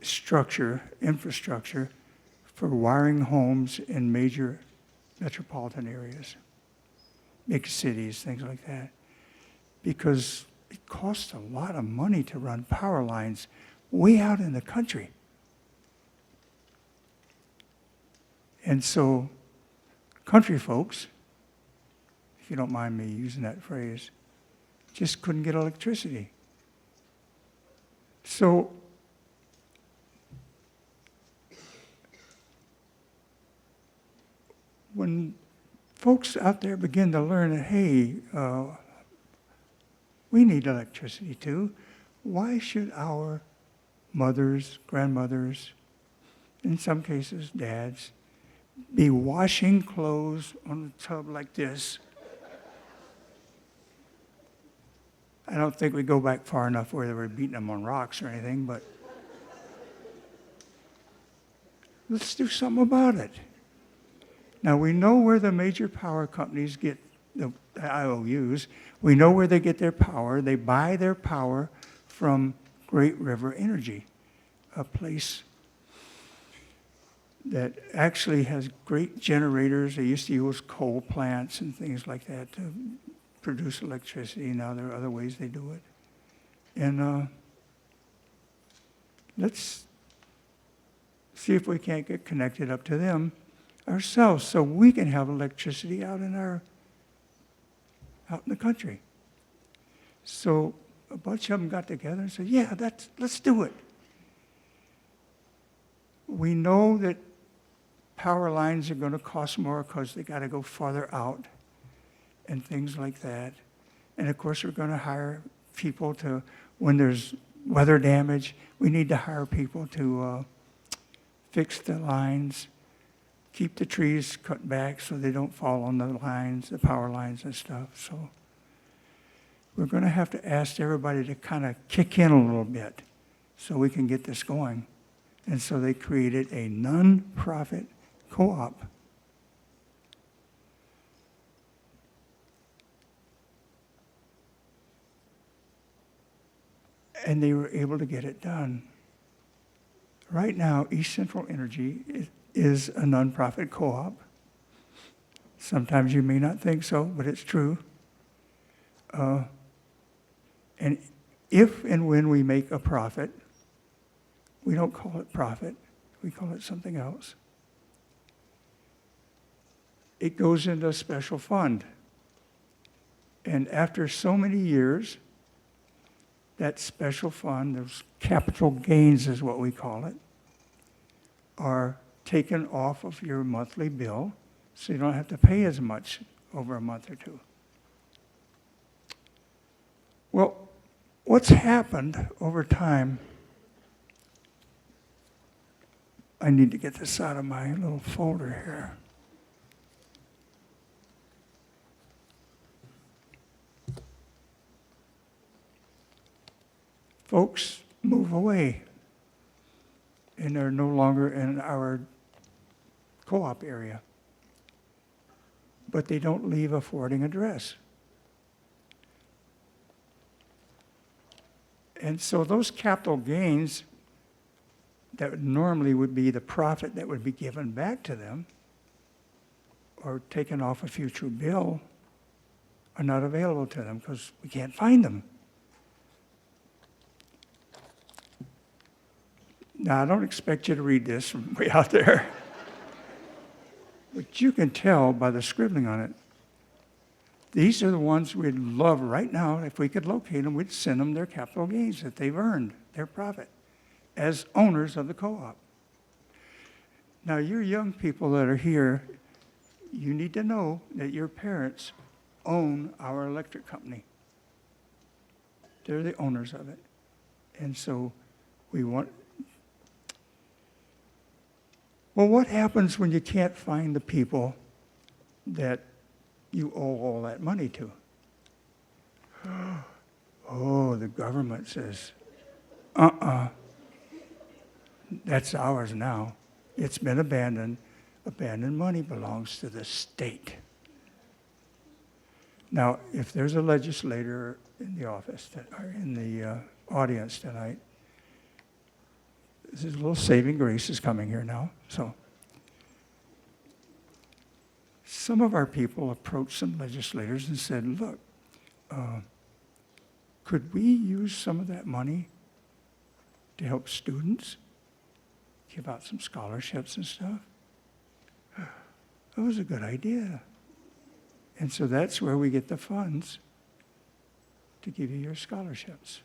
infrastructure for wiring homes in major metropolitan areas, big cities, things like that. Because it costs a lot of money to run power lines way out in the country. And so, country folks, if you don't mind me using that phrase, just couldn't get electricity. So, when folks out there begin to learn that, hey, we need electricity too, why should our mothers, grandmothers, in some cases dads, be washing clothes on a tub like this? I don't think we go back far enough where they were beating them on rocks or anything, but let's do something about it. Now, we know where the major power companies get the IOUs. We know where they get their power. They buy their power from Great River Energy, a place that actually has great generators. They used to use coal plants and things like that to produce electricity. Now there are other ways they do it. And let's see if we can't get connected up to them ourselves so we can have electricity out in the country. So a bunch of them got together and said, yeah, let's do it. We know that power lines are going to cost more because they got to go farther out and things like that. And of course, we're going to hire people to, when there's weather damage, we need to hire people to fix the lines, keep the trees cut back so they don't fall on the lines, the power lines and stuff. So we're going to have to ask everybody to kind of kick in a little bit so we can get this going. And so they created a non-profit co-op. And they were able to get it done. Right now, East Central Energy is a nonprofit co-op. Sometimes you may not think so, but it's true. And if and when we make a profit, we don't call it profit, we call it something else. It goes into a special fund. And after so many years, that special fund, those capital gains is what we call it, are taken off of your monthly bill so you don't have to pay as much over a month or two. what's happened over time, I need to get this out of my little folder here. Folks move away, and they're no longer in our co-op area, but they don't leave a forwarding address. And so those capital gains that normally would be the profit that would be given back to them or taken off a future bill are not available to them because we can't find them. Now, I don't expect you to read this from way out there, but you can tell by the scribbling on it. These are the ones we'd love right now. If we could locate them, we'd send them their capital gains that they've earned, their profit, as owners of the co-op. Now, you young people that are here, you need to know that your parents own our electric company. They're the owners of it. And so we want... Well, what happens when you can't find the people that you owe all that money to? Oh, the government says, that's ours now. It's been abandoned. Abandoned money belongs to the state. Now, if there's a legislator in the office, or in the audience tonight, this is a little saving grace is coming here now. So, some of our people approached some legislators and said, look, could we use some of that money to help students, give out some scholarships and stuff? That was a good idea. And so that's where we get the funds to give you your scholarships.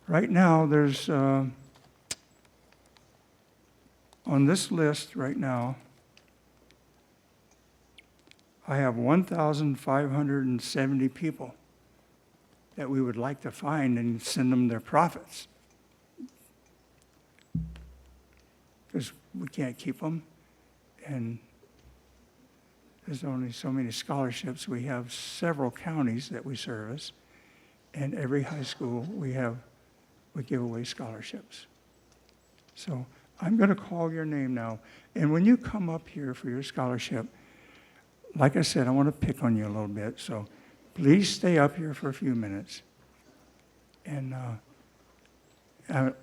Right now, there's, on this list right now, I have 1,570 people that we would like to find and send them their profits. Because we can't keep them, and there's only so many scholarships. We have several counties that we service, and every high school we give away scholarships. So I'm going to call your name now, and when you come up here for your scholarship, like I said, I want to pick on you a little bit, so please stay up here for a few minutes, and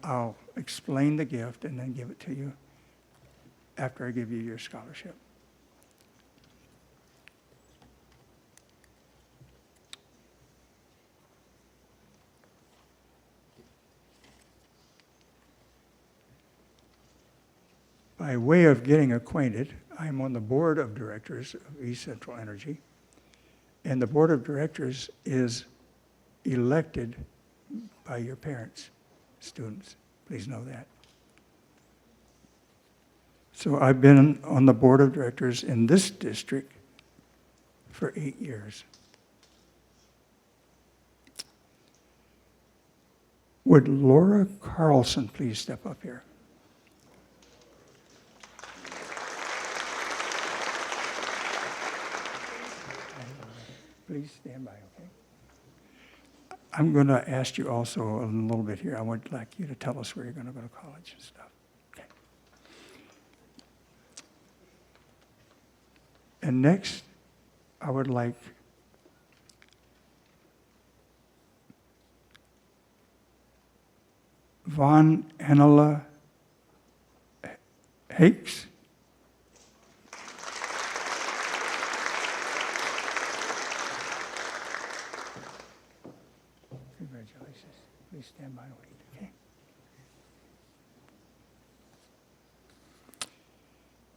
I'll explain the gift and then give it to you after I give you your scholarship. By way of getting acquainted, I'm on the board of directors of East Central Energy, and the board of directors is elected by your parents, students. Please know that. So I've been on the board of directors in this district for 8 years. Would Laura Carlson please step up here? Please stand by, okay? I'm going to ask you also a little bit here. I would like you to tell us where you're going to go to college and stuff. Okay. And next, I would like Von Anela Hakes. Congratulations. Please stand by and wait, okay?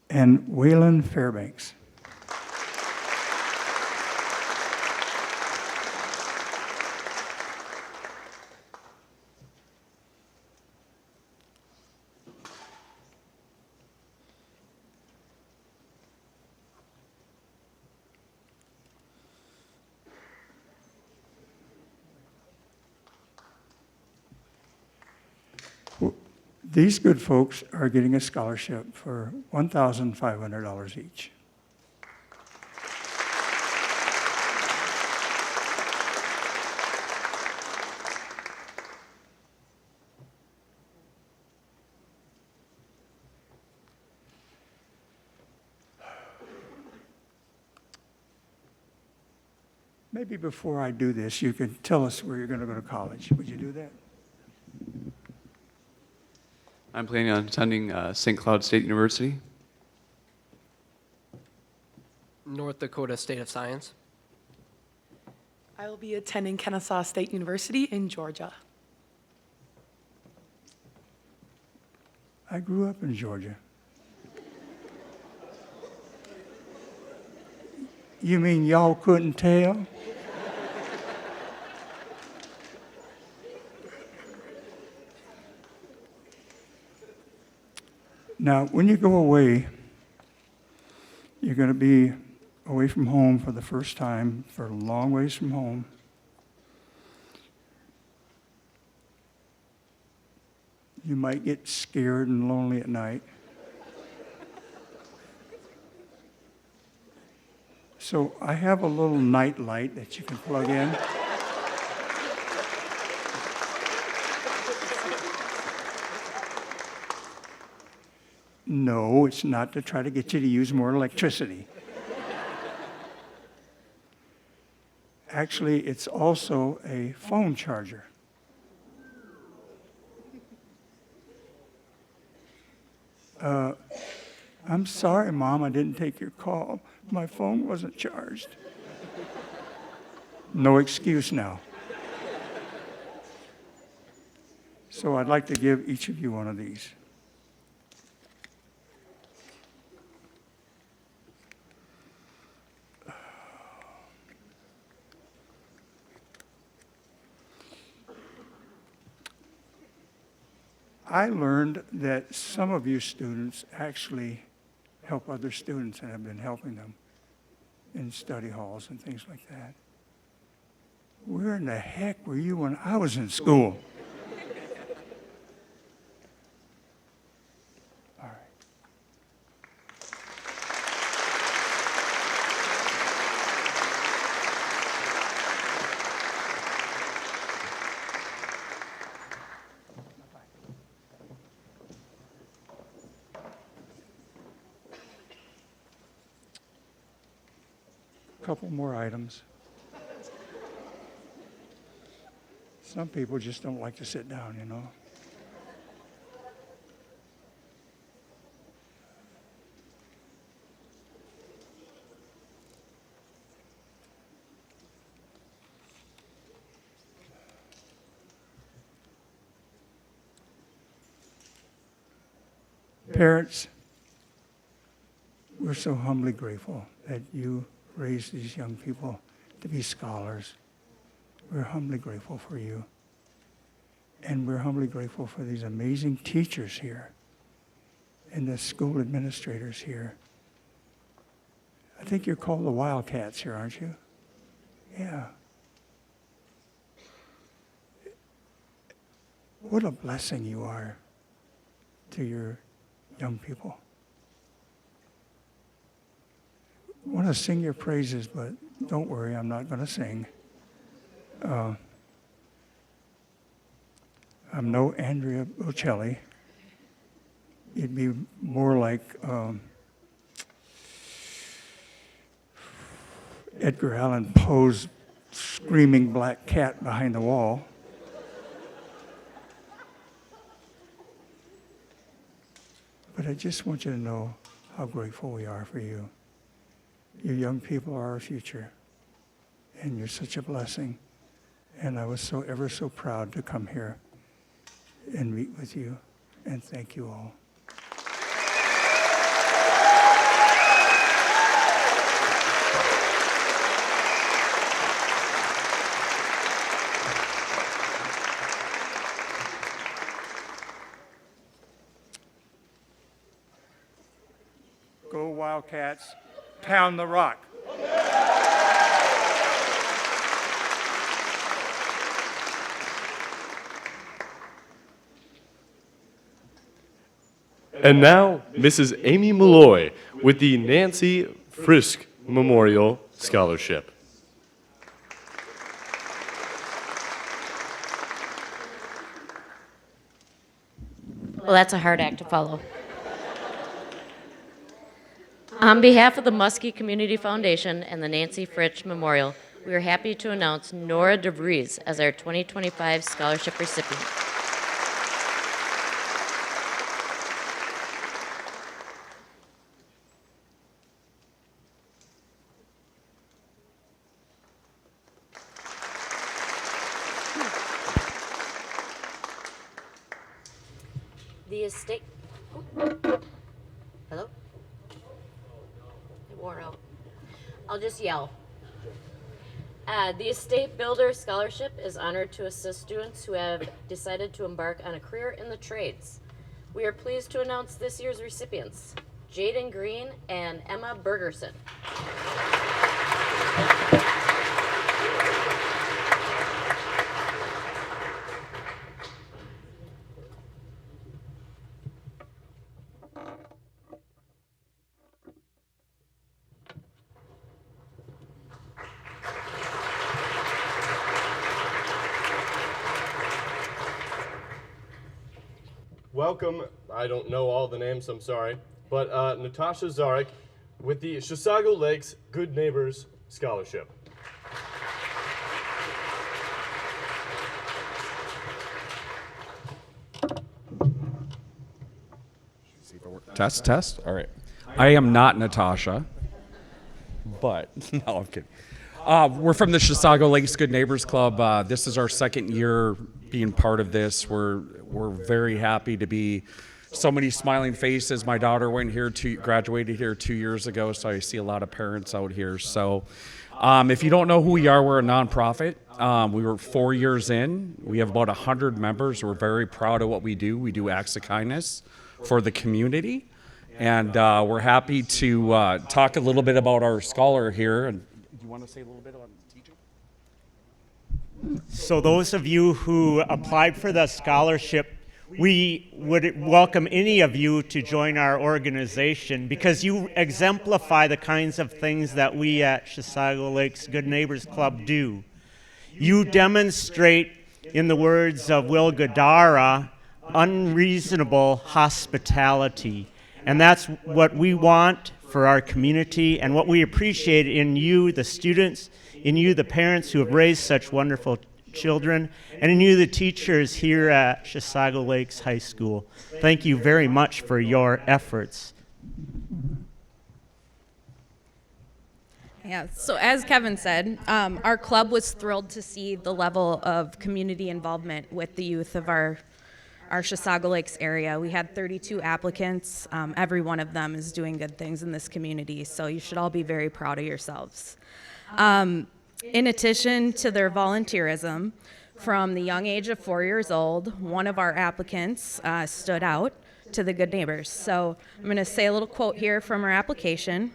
And Waylon Fairbanks. These good folks are getting a scholarship for $1,500 each. Maybe before I do this, you can tell us where you're going to go to college. Would you do that? I'm planning on attending St. Cloud State University. North Dakota State of Science. I will be attending Kennesaw State University in Georgia. I grew up in Georgia. You mean y'all couldn't tell? Now, when you go away, you're going to be away from home for the first time, for a long ways from home. You might get scared and lonely at night. So I have a little night light that you can plug in. No, it's not to try to get you to use more electricity. Actually, it's also a phone charger. I'm sorry, Mom, I didn't take your call. My phone wasn't charged. No excuse now. So I'd like to give each of you one of these. I learned that some of you students actually help other students and have been helping them in study halls and things like that. Where in the heck were you when I was in school? All right. Couple more items. Some people just don't like to sit down, you know. Parents, we're so humbly grateful that you raise these young people to be scholars. We're humbly grateful for you. And we're humbly grateful for these amazing teachers here and the school administrators here. I think you're called the Wildcats here, aren't you? Yeah. What a blessing you are to your young people. I want to sing your praises, but don't worry, I'm not going to sing. I'm no Andrea Bocelli. It'd be more like Edgar Allan Poe's screaming black cat behind the wall. But I just want you to know how grateful we are for you. You young people are our future, and you're such a blessing. And I was so ever so proud to come here and meet with you, and thank you all. Go Wildcats, pound the rock. And now, Mrs. Amy Malloy with the Nancy Frisk Memorial Scholarship. Well, that's a hard act to follow. On behalf of the Muskie Community Foundation and the Nancy Fritsch Memorial, we are happy to announce Nora DeVries as our 2025 scholarship recipient. The estate. Hello? It wore out. I'll just yell. The Estate Builder Scholarship is honored to assist students who have decided to embark on a career in the trades. We are pleased to announce this year's recipients, Jaden Green and Emma Bergerson. Welcome, I don't know all the names, I'm sorry, but Natasha Zarek with the Chisago Lakes Good Neighbors Scholarship. Test, test. All right. I am not Natasha, but no, I'm kidding. We're from the Chisago Lakes Good Neighbors Club. This is our second year being part of this. We're very happy to be so many smiling faces. My daughter graduated here 2 years ago, so I see a lot of parents out here. So if you don't know who we are, we're a nonprofit. We were 4 years in. We have about 100 members. We're very proud of what we do. We do acts of kindness for the community. And we're happy to talk a little bit about our scholar here. And do you want to say a little bit about teaching? So those of you who applied for the scholarship, we would welcome any of you to join our organization because you exemplify the kinds of things that we at Chisago Lakes Good Neighbors Club do. You demonstrate, in the words of Will Gadara, unreasonable hospitality. And that's what we want for our community and what we appreciate in you, the students, in you, the parents who have raised such wonderful children, and in you, the teachers here at Chisago Lakes High School. Thank you very much for your efforts. Yeah, so as Kevin said, our club was thrilled to see the level of community involvement with the youth of our Chisago Lakes area. We had 32 applicants. Every one of them is doing good things in this community, so you should all be very proud of yourselves. In addition to their volunteerism, from the young age of 4 years old, one of our applicants stood out to the Good Neighbors. So I'm going to say a little quote here from our application.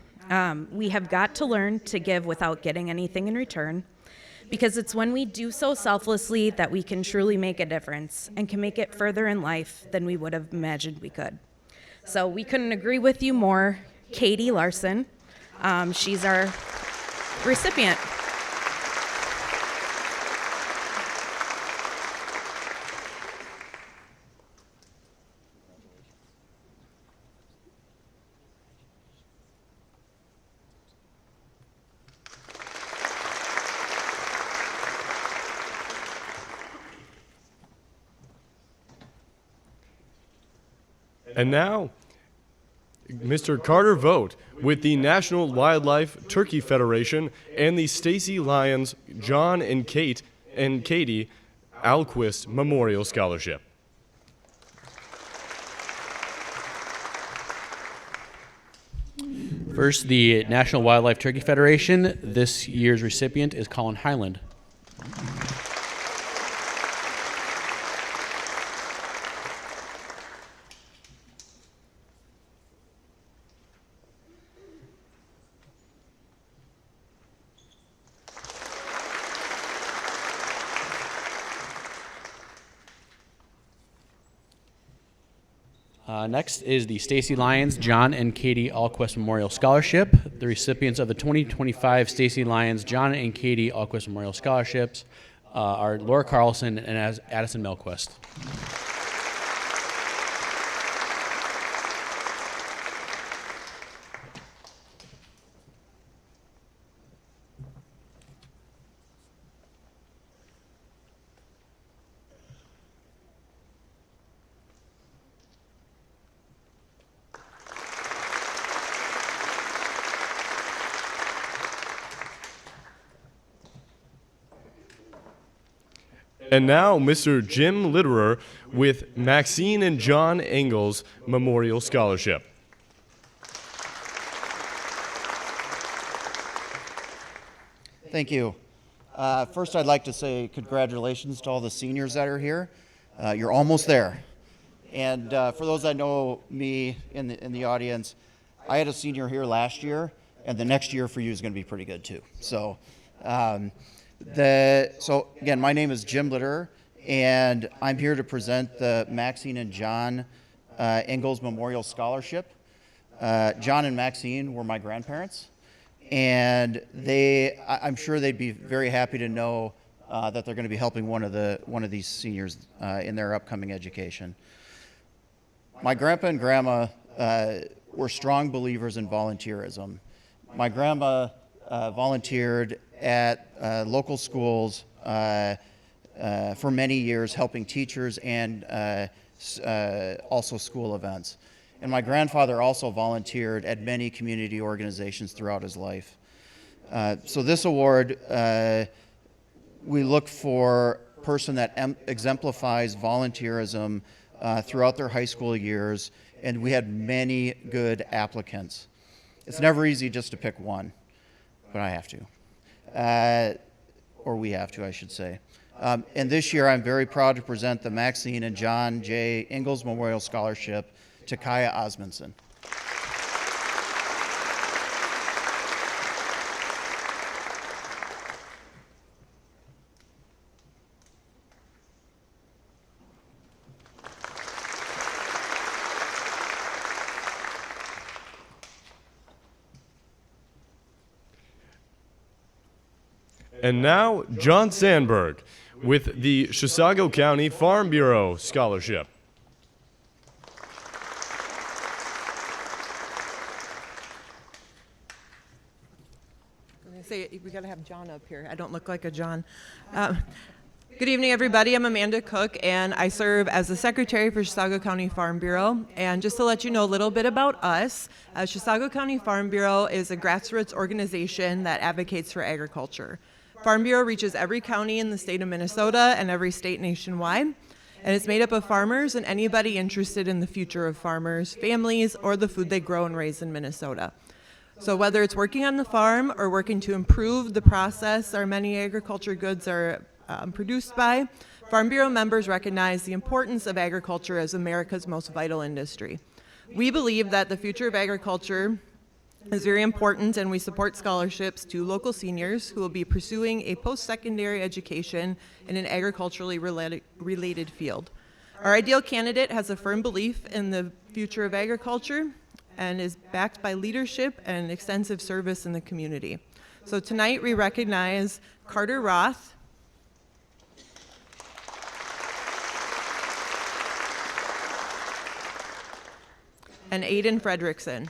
We have got to learn to give without getting anything in return, because it's when we do so selflessly that we can truly make a difference and can make it further in life than we would have imagined we could. So we couldn't agree with you more. Katie Larson, she's our recipient. And now, Mr. Carter Vogt with the National Wildlife Turkey Federation and the Stacy Lyons, John and Katie Alquist Memorial Scholarship. First, the National Wildlife Turkey Federation. This year's recipient is Colin Highland. Next is the Stacy Lyons John and Katie Alquist Memorial Scholarship. The recipients of the 2025 Stacy Lyons John and Katie Alquist Memorial Scholarships are Laura Carlson and Addison Melquist. And now, Mr. Jim Litterer with Maxine and John Engels Memorial Scholarship. Thank you. First, I'd like to say congratulations to all the seniors that are here. You're almost there. And for those that know me in the audience, I had a senior here last year, and the next year for you is going to be pretty good too. So, again, my name is Jim Litterer, and I'm here to present the Maxine and John Engels Memorial Scholarship. John and Maxine were my grandparents. And I'm sure they'd be very happy to know that they're going to be helping one of these seniors in their upcoming education. My grandpa and grandma were strong believers in volunteerism. My grandma volunteered at local schools for many years, helping teachers and also school events. And my grandfather also volunteered at many community organizations throughout his life. So this award, we look for a person that exemplifies volunteerism throughout their high school years, and we had many good applicants. It's never easy just to pick one, but I have to. Or we have to, I should say. And this year, I'm very proud to present the Maxine and John J. Engels Memorial Scholarship to Kaya Osmondson. And now, John Sandberg with the Chisago County Farm Bureau Scholarship. We got to have John up here. I don't look like a John. Good evening, everybody. I'm Amanda Cook, and I serve as the secretary for Chisago County Farm Bureau. And just to let you know a little bit about us, Chisago County Farm Bureau is a grassroots organization that advocates for agriculture. Farm Bureau reaches every county in the state of Minnesota and every state nationwide. And it's made up of farmers and anybody interested in the future of farmers, families, or the food they grow and raise in Minnesota. So whether it's working on the farm or working to improve the process our many agriculture goods are produced by, Farm Bureau members recognize the importance of agriculture as America's most vital industry. We believe that the future of agriculture is very important, and we support scholarships to local seniors who will be pursuing a post-secondary education in an agriculturally related field. Our ideal candidate has a firm belief in the future of agriculture and is backed by leadership and extensive service in the community. So tonight we recognize Carter Roth, and Aiden Fredrickson.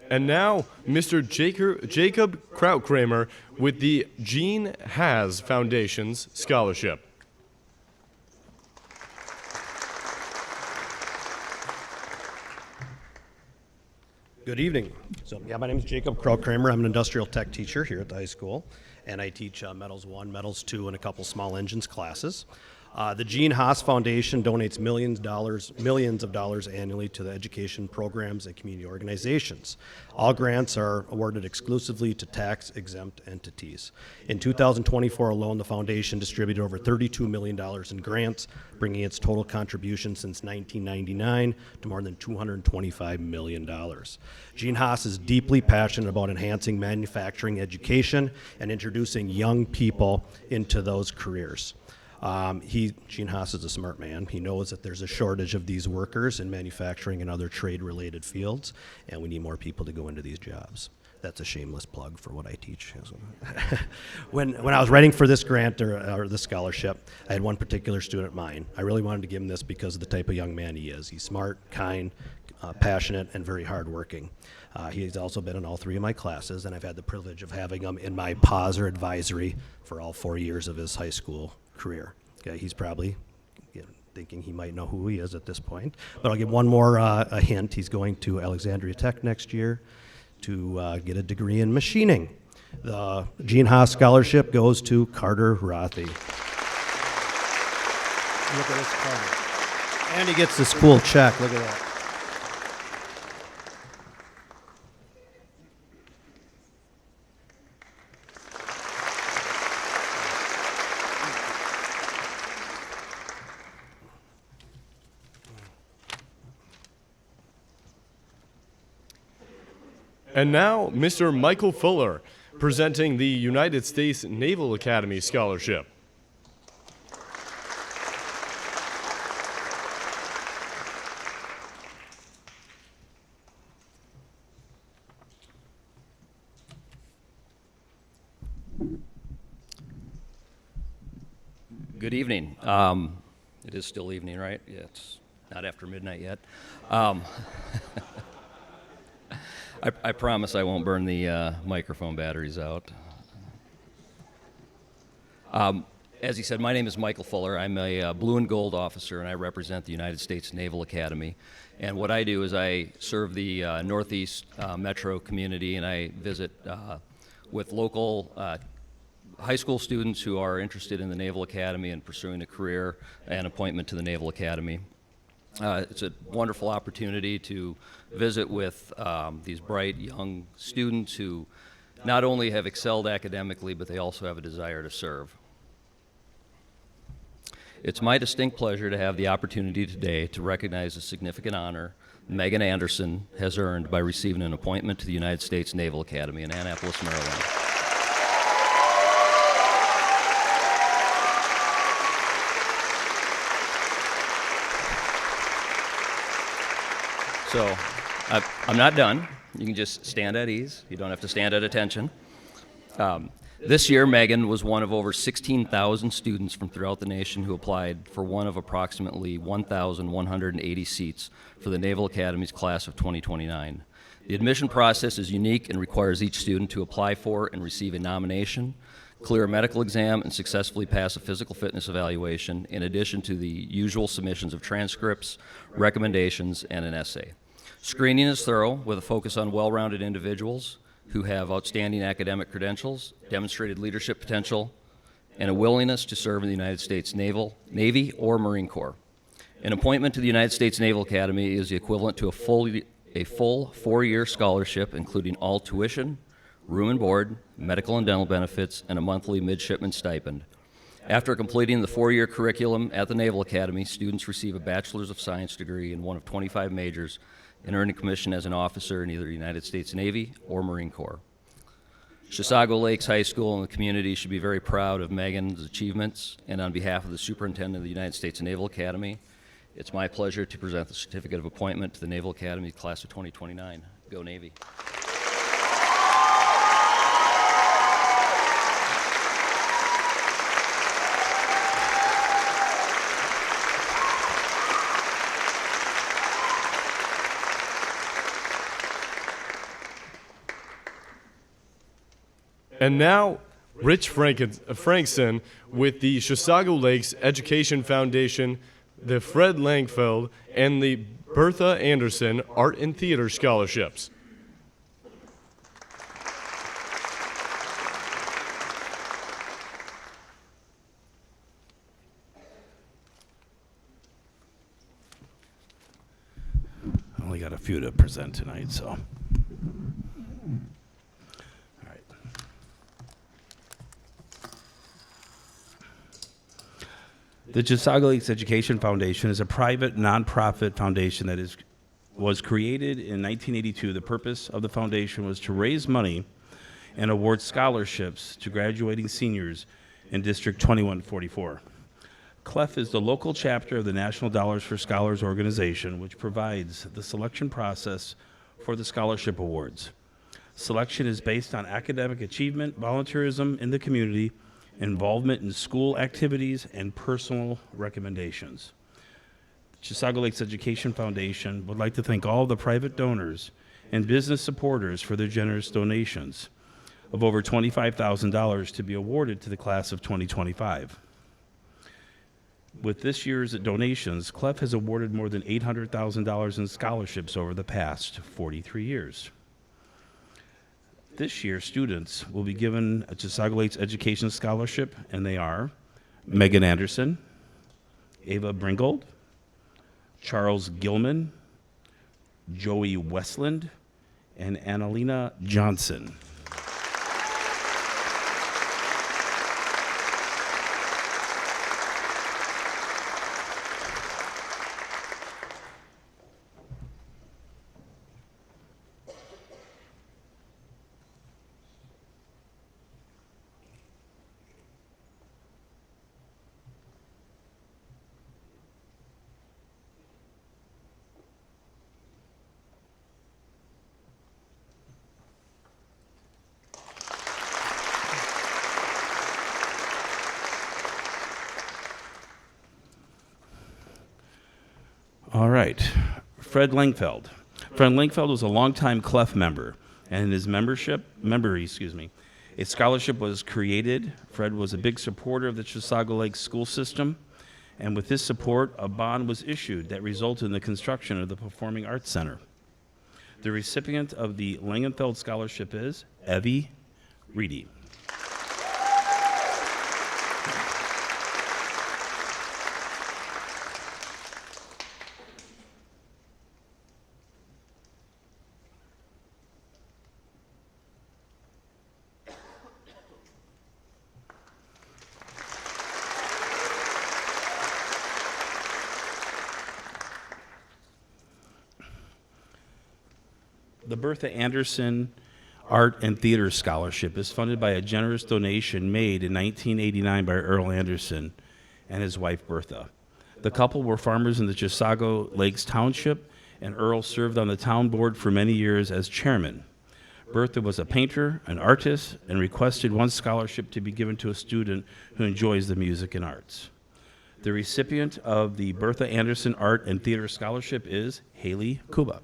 And now, Mr. Jacob Krautkramer with the Gene Haas Foundation's Scholarship. Good evening. My name is Jacob Krautkramer. I'm an industrial tech teacher here at the high school, and I teach Metals 1, Metals 2, and a couple small engines classes. The Gene Haas Foundation donates millions of dollars annually to the education programs and community organizations. All grants are awarded exclusively to tax-exempt entities. In 2024 alone, the foundation distributed over $32 million in grants, bringing its total contribution since 1999 to more than $225 million. Gene Haas is deeply passionate about enhancing manufacturing education and introducing young people into those careers. Gene Haas is a smart man. He knows that there's a shortage of these workers in manufacturing and other trade-related fields, and we need more people to go into these jobs. That's a shameless plug for what I teach. When I was writing for this grant or this scholarship, I had one particular student in mind. I really wanted to give him this because of the type of young man he is. He's smart, kind, passionate, and very hardworking. He's also been in all 3 of my classes, and I've had the privilege of having him in my PAWS or advisory for all 4 years of his high school career. Okay, he's probably thinking he might know who he is at this point, but I'll give one more a hint. He's going to Alexandria Tech next year to get a degree in machining. The Gene Haas Scholarship goes to Carter Rothy. Look at this Carter. And he gets the school check. Look at that. And now, Mr. Michael Fuller, presenting the United States Naval Academy Scholarship. Good evening. It is still evening, right? Yeah, it's not after midnight yet. I promise I won't burn the microphone batteries out. As he said, my name is Michael Fuller. I'm a blue and gold officer, and I represent the United States Naval Academy. And what I do is I serve the Northeast metro community, and I visit with local high school students who are interested in the Naval Academy and pursuing a career and appointment to the Naval Academy. It's a wonderful opportunity to visit with these bright young students who not only have excelled academically, but they also have a desire to serve. It's my distinct pleasure to have the opportunity today to recognize a significant honor Megan Anderson has earned by receiving an appointment to the United States Naval Academy in Annapolis, Maryland. So, I'm not done. You can just stand at ease. You don't have to stand at attention. This year, Megan was one of over 16,000 students from throughout the nation who applied for one of approximately 1,180 seats for the Naval Academy's class of 2029. The admission process is unique and requires each student to apply for and receive a nomination, clear a medical exam, and successfully pass a physical fitness evaluation, in addition to the usual submissions of transcripts, recommendations, and an essay. Screening is thorough, with a focus on well-rounded individuals who have outstanding academic credentials, demonstrated leadership potential, and a willingness to serve in the United States Navy, or Marine Corps. An appointment to the United States Naval Academy is the equivalent to a full 4-year scholarship, including all tuition, room and board, medical and dental benefits, and a monthly midshipman stipend. After completing the 4-year curriculum at the Naval Academy, students receive a Bachelor's of Science degree in one of 25 majors and earn a commission as an officer in either the United States Navy or Marine Corps. Chisago Lakes High School and the community should be very proud of Megan's achievements, and on behalf of the Superintendent of the United States Naval Academy, it's my pleasure to present the Certificate of Appointment to the Naval Academy Class of 2029. Go Navy. And now, Rich Frankson with the Chisago Lakes Education Foundation, the Fred Langfeld, and the Bertha Anderson Art and Theater Scholarships. few to present tonight, so. All right. The Chisago Lakes Education Foundation is a private, nonprofit foundation that was created in 1982. The purpose of the foundation was to raise money and award scholarships to graduating seniors in District 2144. CLEF is the local chapter of the National Dollars for Scholars organization, which provides the selection process for the scholarship awards. Selection is based on academic achievement, volunteerism in the community, involvement in school activities, and personal recommendations. Chisago Lakes Education Foundation would like to thank all the private donors and business supporters for their generous donations of over $25,000 to be awarded to the class of 2025. With this year's donations, CLEF has awarded more than $800,000 in scholarships over the past 43 years. This year, students will be given a Chisago Lakes Education Scholarship, and they are Megan Anderson, Ava Bringold, Charles Gilman, Joey Westland, and Annalena Johnson. All right, Fred Langfeld. Fred Langfeld was a longtime CLEF member, and in his a scholarship was created. Fred was a big supporter of the Chisago Lakes school system, and with his support, a bond was issued that resulted in the construction of the Performing Arts Center. The recipient of the Langenfeld Scholarship is Evie Reedy. The Bertha Anderson Art and Theater Scholarship is funded by a generous donation made in 1989 by Earl Anderson and his wife Bertha. The couple were farmers in the Chisago Lakes Township, and Earl served on the town board for many years as chairman. Bertha was a painter, an artist, and requested one scholarship to be given to a student who enjoys the music and arts. The recipient of the Bertha Anderson Art and Theater Scholarship is Haley Kuba.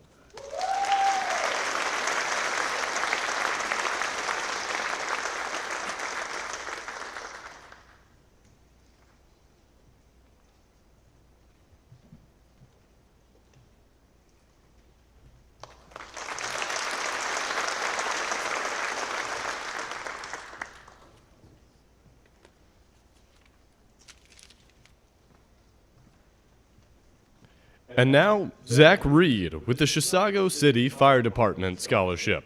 And now, Zach Reed with the Chisago City Fire Department Scholarship.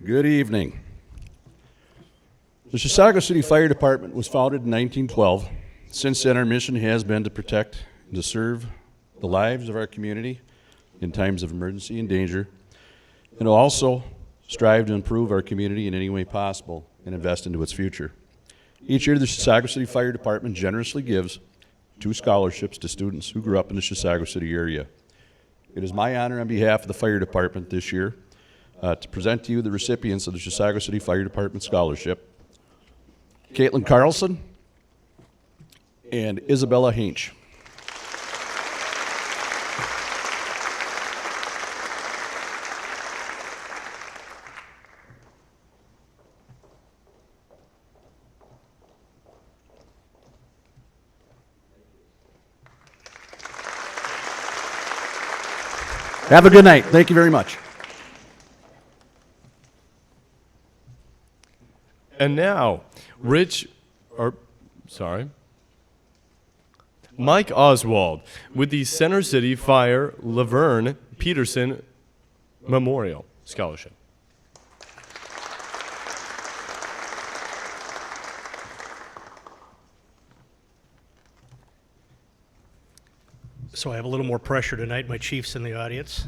Good evening. The Chisago City Fire Department was founded in 1912. Since then, our mission has been to protect and to serve the lives of our community in times of emergency and danger, and to also strive to improve our community in any way possible and invest into its future. Each year, the Chisago City Fire Department generously gives 2 scholarships to students who grew up in the Chisago City area. It is my honor on behalf of the Fire Department this year to present to you the recipients of the Chisago City Fire Department Scholarship: Caitlin Carlson and Isabella Hinch. Have a good night. Thank you very much. And now, Mike Oswald with the Center City Fire Laverne Peterson Memorial Scholarship. So I have a little more pressure tonight. My chief's in the audience.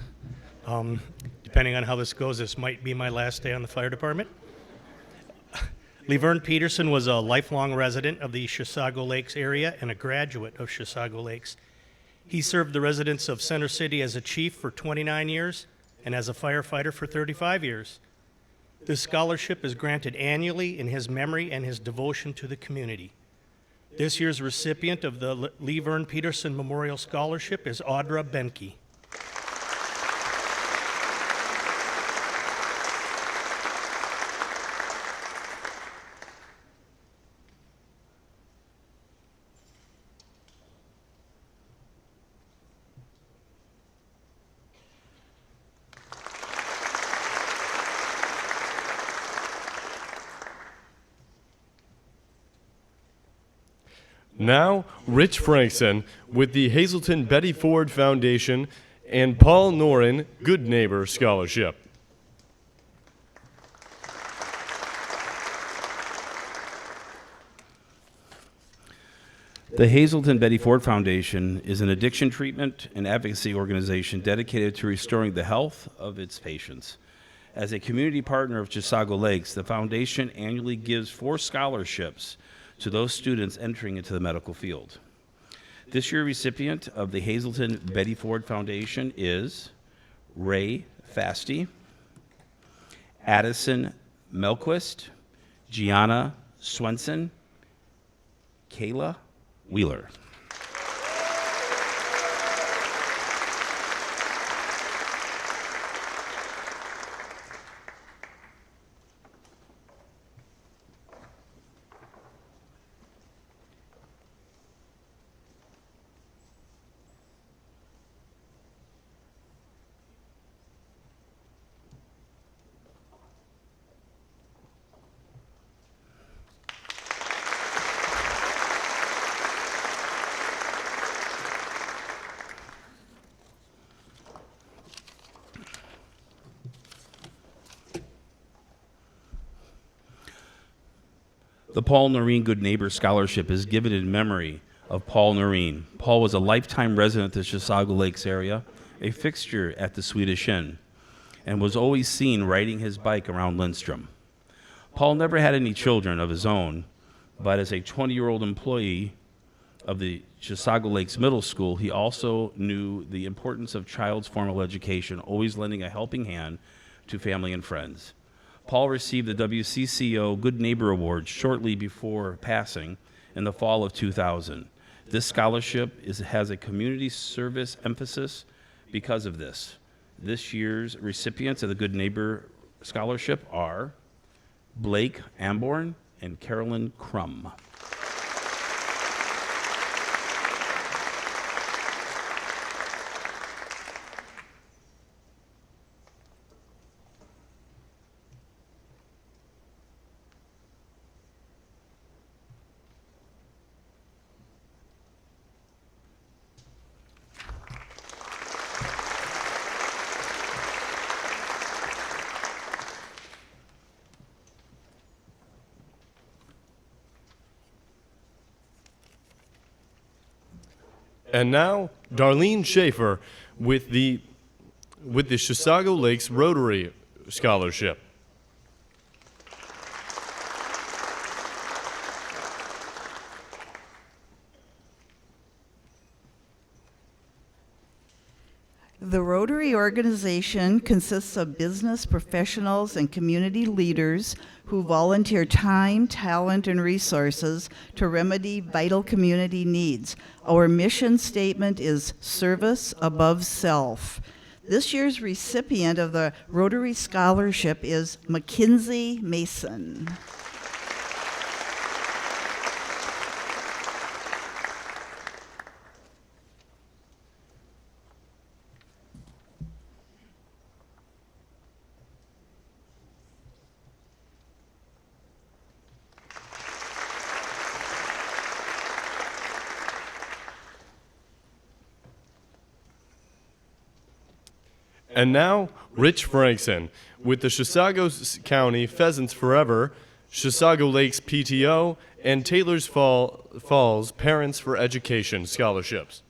Depending on how this goes, this might be my last day on the fire department. Laverne Peterson was a lifelong resident of the Chisago Lakes area and a graduate of Chisago Lakes. He served the residents of Center City as a chief for 29 years and as a firefighter for 35 years. This scholarship is granted annually in his memory and his devotion to the community. This year's recipient of the Laverne Peterson Memorial Scholarship is Audra Benke. Now, Rich Frankson with the Hazelton Betty Ford Foundation and Paul Noren Good Neighbor Scholarship. The Hazelton Betty Ford Foundation is an addiction treatment and advocacy organization dedicated to restoring the health of its patients. As a community partner of Chisago Lakes, the foundation annually gives 4 scholarships to those students entering into the medical field. This year's recipient of the Hazelton Betty Ford Foundation is Ray Fasty, Addison Melquist, Gianna Swenson, Kayla Wheeler. The Paul Noreen Good Neighbor Scholarship is given in memory of Paul Noreen. Paul was a lifetime resident of the Chisago Lakes area, a fixture at the Swedish Inn, and was always seen riding his bike around Lindstrom. Paul never had any children of his own, but as a 20-year-old employee of the Chisago Lakes Middle School, he also knew the importance of child's formal education, always lending a helping hand to family and friends. Paul received the WCCO Good Neighbor Award shortly before passing in the fall of 2000. This scholarship has a community service emphasis because of this. This year's recipients of the Good Neighbor Scholarship are Blake Amborn and Carolyn Crum. And now, Darlene Schaefer with the Chisago Lakes Rotary Scholarship. The Rotary organization consists of business professionals and community leaders who volunteer time, talent, and resources to remedy vital community needs. Our mission statement is service above self. This year's recipient of the Rotary Scholarship is Mackenzie Mason. And now, Rich Frankson with the Chisago County Pheasants Forever, Chisago Lakes PTO, and Taylor's Falls Parents for Education scholarships.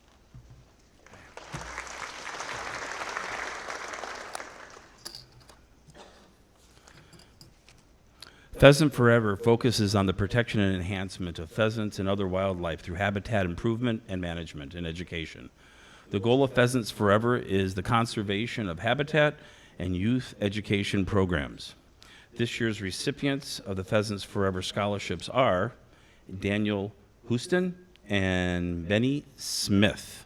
Pheasant Forever focuses on the protection and enhancement of pheasants and other wildlife through habitat improvement and management and education. The goal of Pheasants Forever is the conservation of habitat and youth education programs. This year's recipients of the Pheasants Forever scholarships are Daniel Houston and Benny Smith.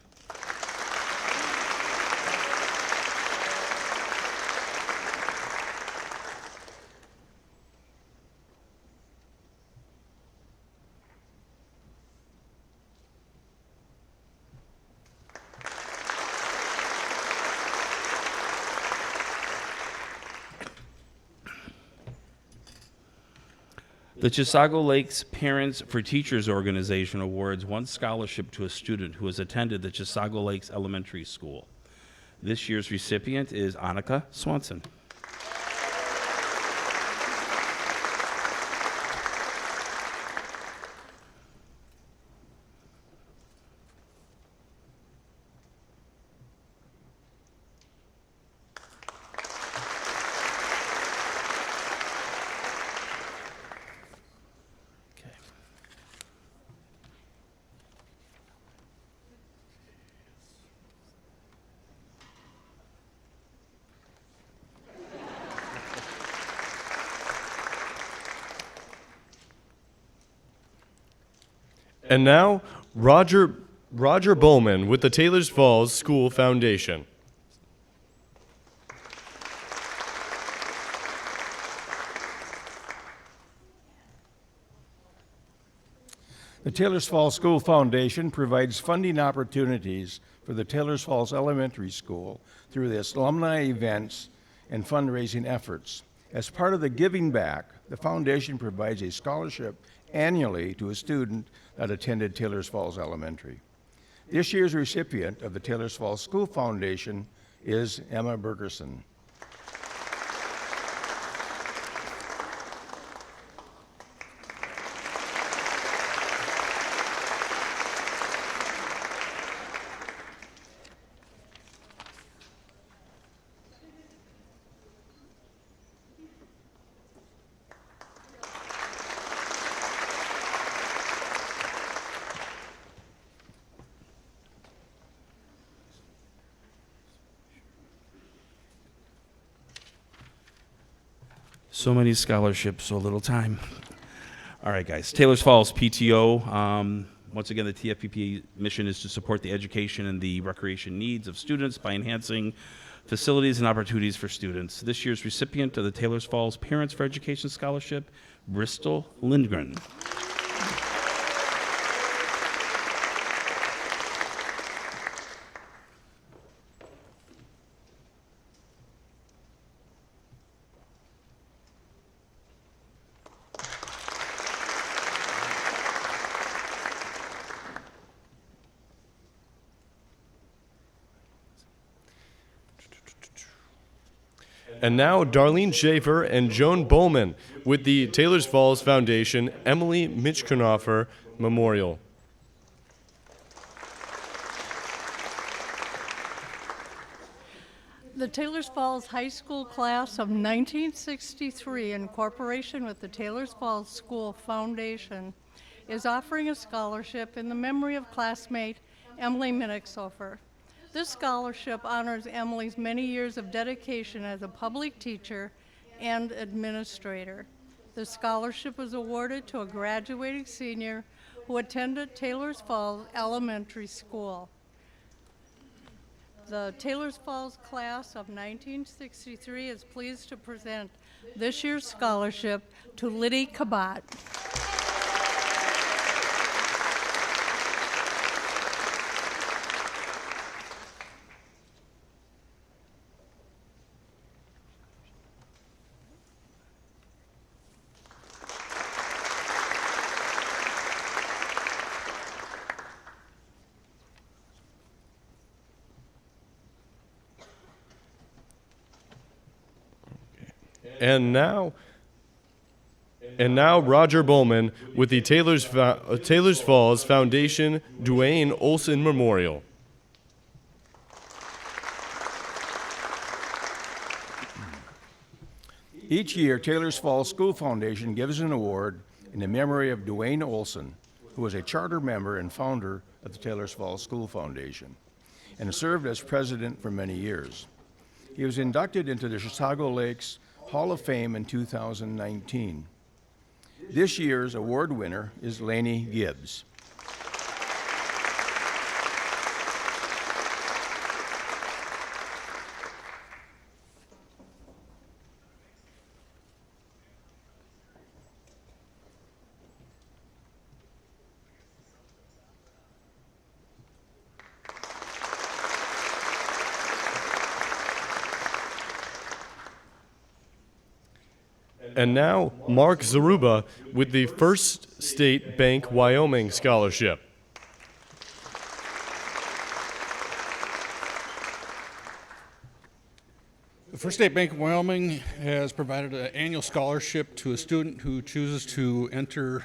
The Chisago Lakes Parents for Teachers organization awards one scholarship to a student who has attended the Chisago Lakes Elementary School. This year's recipient is Annika Swanson. And now, Roger Bowman with the Taylor's Falls School Foundation. The Taylor's Falls School Foundation provides funding opportunities for the Taylor's Falls Elementary School through the alumni events and fundraising efforts. As part of the giving back, the foundation provides a scholarship annually to a student that attended Taylor's Falls Elementary. This year's recipient of the Taylor's Falls School Foundation is Emma Bergerson. So many scholarships, so little time. All right, guys. Taylor's Falls PTO. Once again, the TFPP mission is to support the education and the recreation needs of students by enhancing facilities and opportunities for students. This year's recipient of the Taylor's Falls Parents for Education Scholarship, Bristol Lindgren. And now, Darlene Schaefer and Joan Bowman with the Taylor's Falls Foundation Emily Mitchkernoffer Memorial. The Taylor's Falls High School class of 1963, in cooperation with the Taylor's Falls School Foundation, is offering a scholarship in the memory of classmate Emily Mitchkernoffer. This scholarship honors Emily's many years of dedication as a public teacher and administrator. The scholarship was awarded to a graduating senior who attended Taylor's Falls Elementary School. The Taylor's Falls class of 1963 is pleased to present this year's scholarship to Liddy Kabat. And now Roger Bowman with the Taylor's Falls Foundation Dwayne Olson Memorial. Each year, Taylor's Falls School Foundation gives an award in the memory of Dwayne Olson, who was a charter member and founder of the Taylor's Falls School Foundation and served as president for many years. He was inducted into the Chisago Lakes Hall of Fame in 2019. This year's award winner is Laney Gibbs. And now, Mark Zaruba with the First State Bank Wyoming Scholarship. The First State Bank of Wyoming has provided an annual scholarship to a student who chooses to enter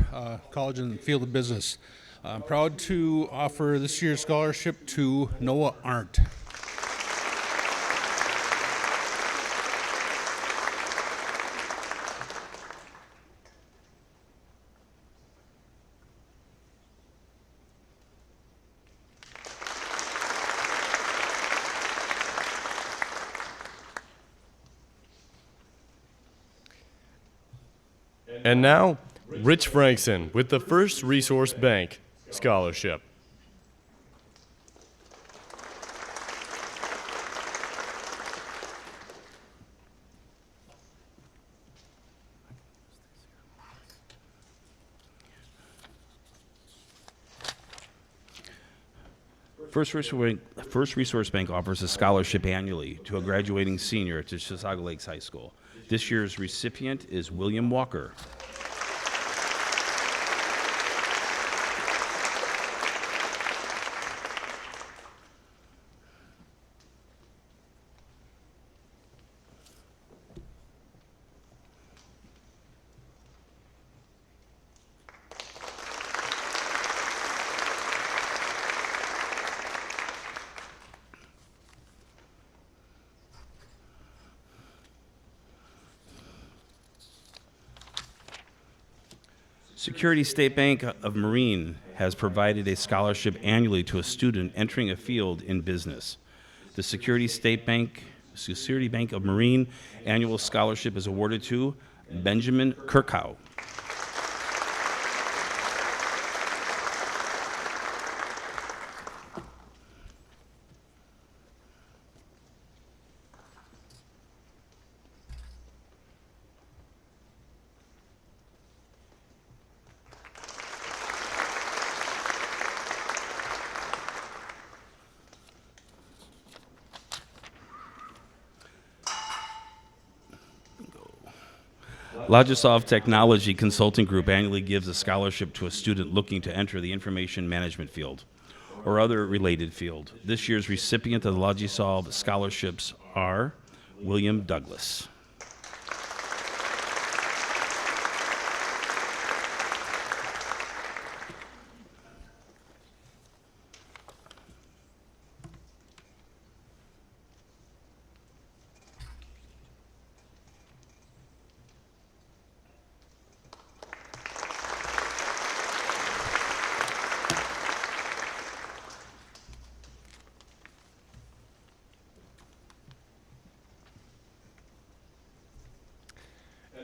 college in the field of business. I'm proud to offer this year's scholarship to Noah Arndt. And now, Rich Frankson with the First Resource Bank Scholarship. First Resource Bank offers a scholarship annually to a graduating senior to Chisago Lakes High School. This year's recipient is William Walker. Security State Bank of Marine has provided a scholarship annually to a student entering a field in business. The Security Bank of Marine annual scholarship is awarded to Benjamin Kirkhow. Logisoft Technology Consulting Group annually gives a scholarship to a student looking to enter the information management field or other related field. This year's recipient of the Logisoft scholarships are William Douglas.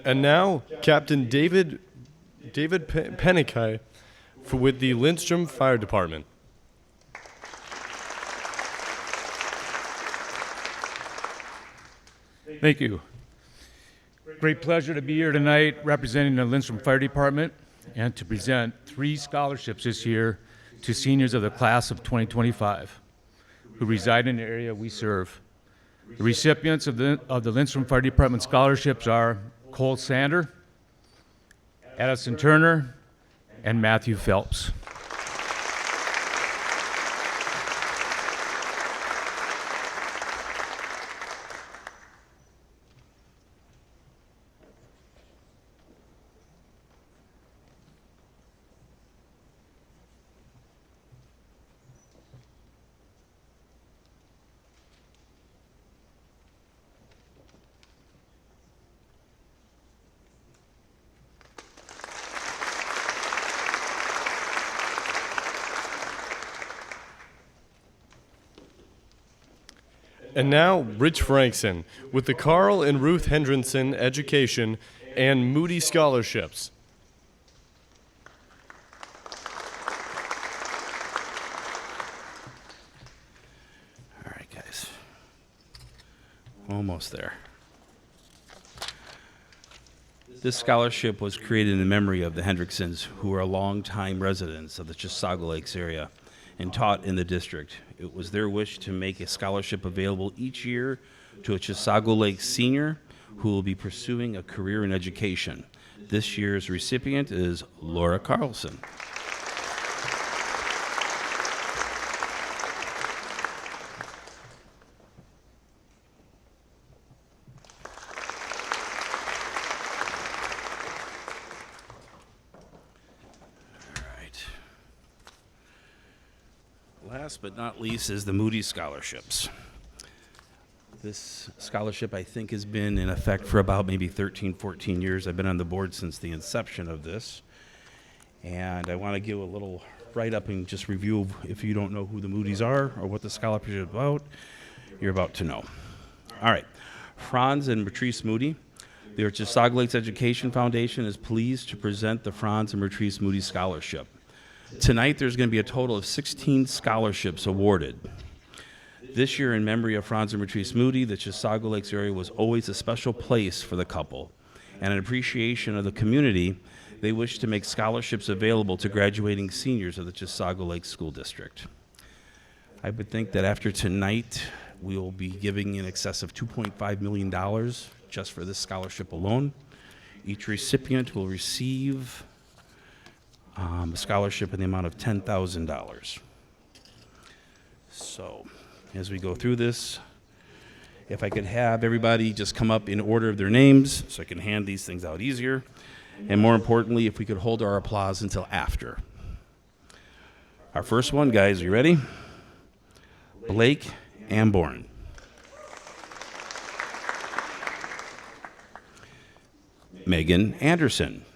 And now, Captain David Penikai with the Lindstrom Fire Department. Thank you. Great pleasure to be here tonight representing the Lindstrom Fire Department and to present 3 scholarships this year to seniors of the class of 2025 who reside in the area we serve. The recipients of the Lindstrom Fire Department scholarships are Cole Sander, Addison Turner, and Matthew Phelps. And now, Rich Frankson with the Carl and Ruth Hendrenson Education and Moody Scholarships. All right, guys. Almost there. This scholarship was created in memory of the Hendricksons, who are longtime residents of the Chisago Lakes area and taught in the district. It was their wish to make a scholarship available each year to a Chisago Lakes senior who will be pursuing a career in education. This year's recipient is Laura Carlson. Last but not least is the Moody Scholarships. This scholarship, I think, has been in effect for about maybe 13, 14 years. I've been on the board since the inception of this. And I want to give a little write-up and just review, if you don't know who the Moody's are or what the scholarship is about, you're about to know. All right. Franz and Patrice Moody, the Chisago Lakes Education Foundation is pleased to present the Franz and Patrice Moody Scholarship. Tonight, there's going to be a total of 16 scholarships awarded. This year, in memory of Franz and Patrice Moody, the Chisago Lakes area was always a special place for the couple. And in appreciation of the community, they wish to make scholarships available to graduating seniors of the Chisago Lakes School District. I would think that after tonight, we will be giving in excess of $2.5 million just for this scholarship alone. Each recipient will receive a scholarship in the amount of $10,000. So, as we go through this, if I could have everybody just come up in order of their names so I can hand these things out easier. And more importantly, if we could hold our applause until after. Our first one, guys, are you ready? Blake Amborn. Megan Anderson.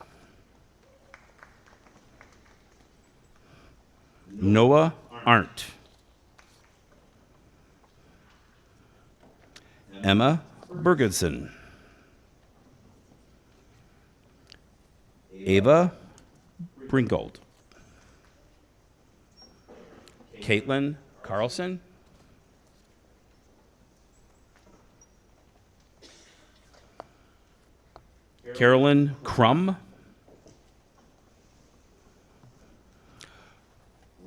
Noah Arndt. Emma Bergensen. Ava Bringold. Caitlin Carlson. Carolyn Crum.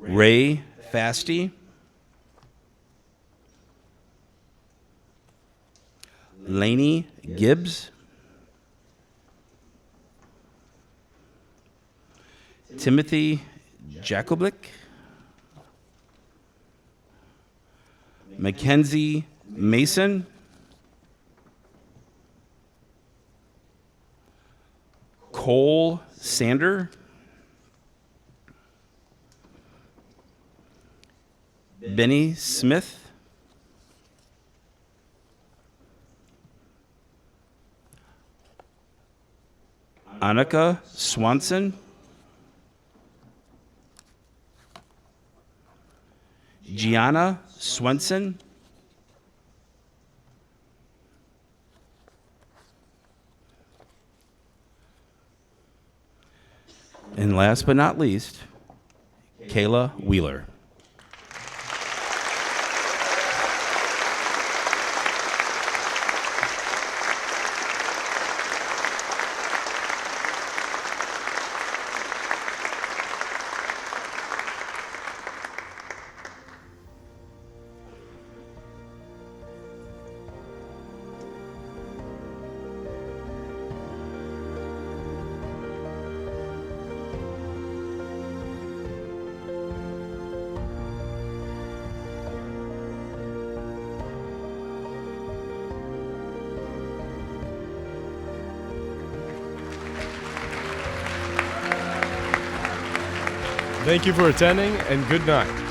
Ray Fasty. Lainey Gibbs. Timothy Jakoblik. Mackenzie Mason. Cole Sander. Benny Smith. Annika Swanson. Gianna Swenson. And last but not least, Kayla Wheeler. Thank you for attending, and good night.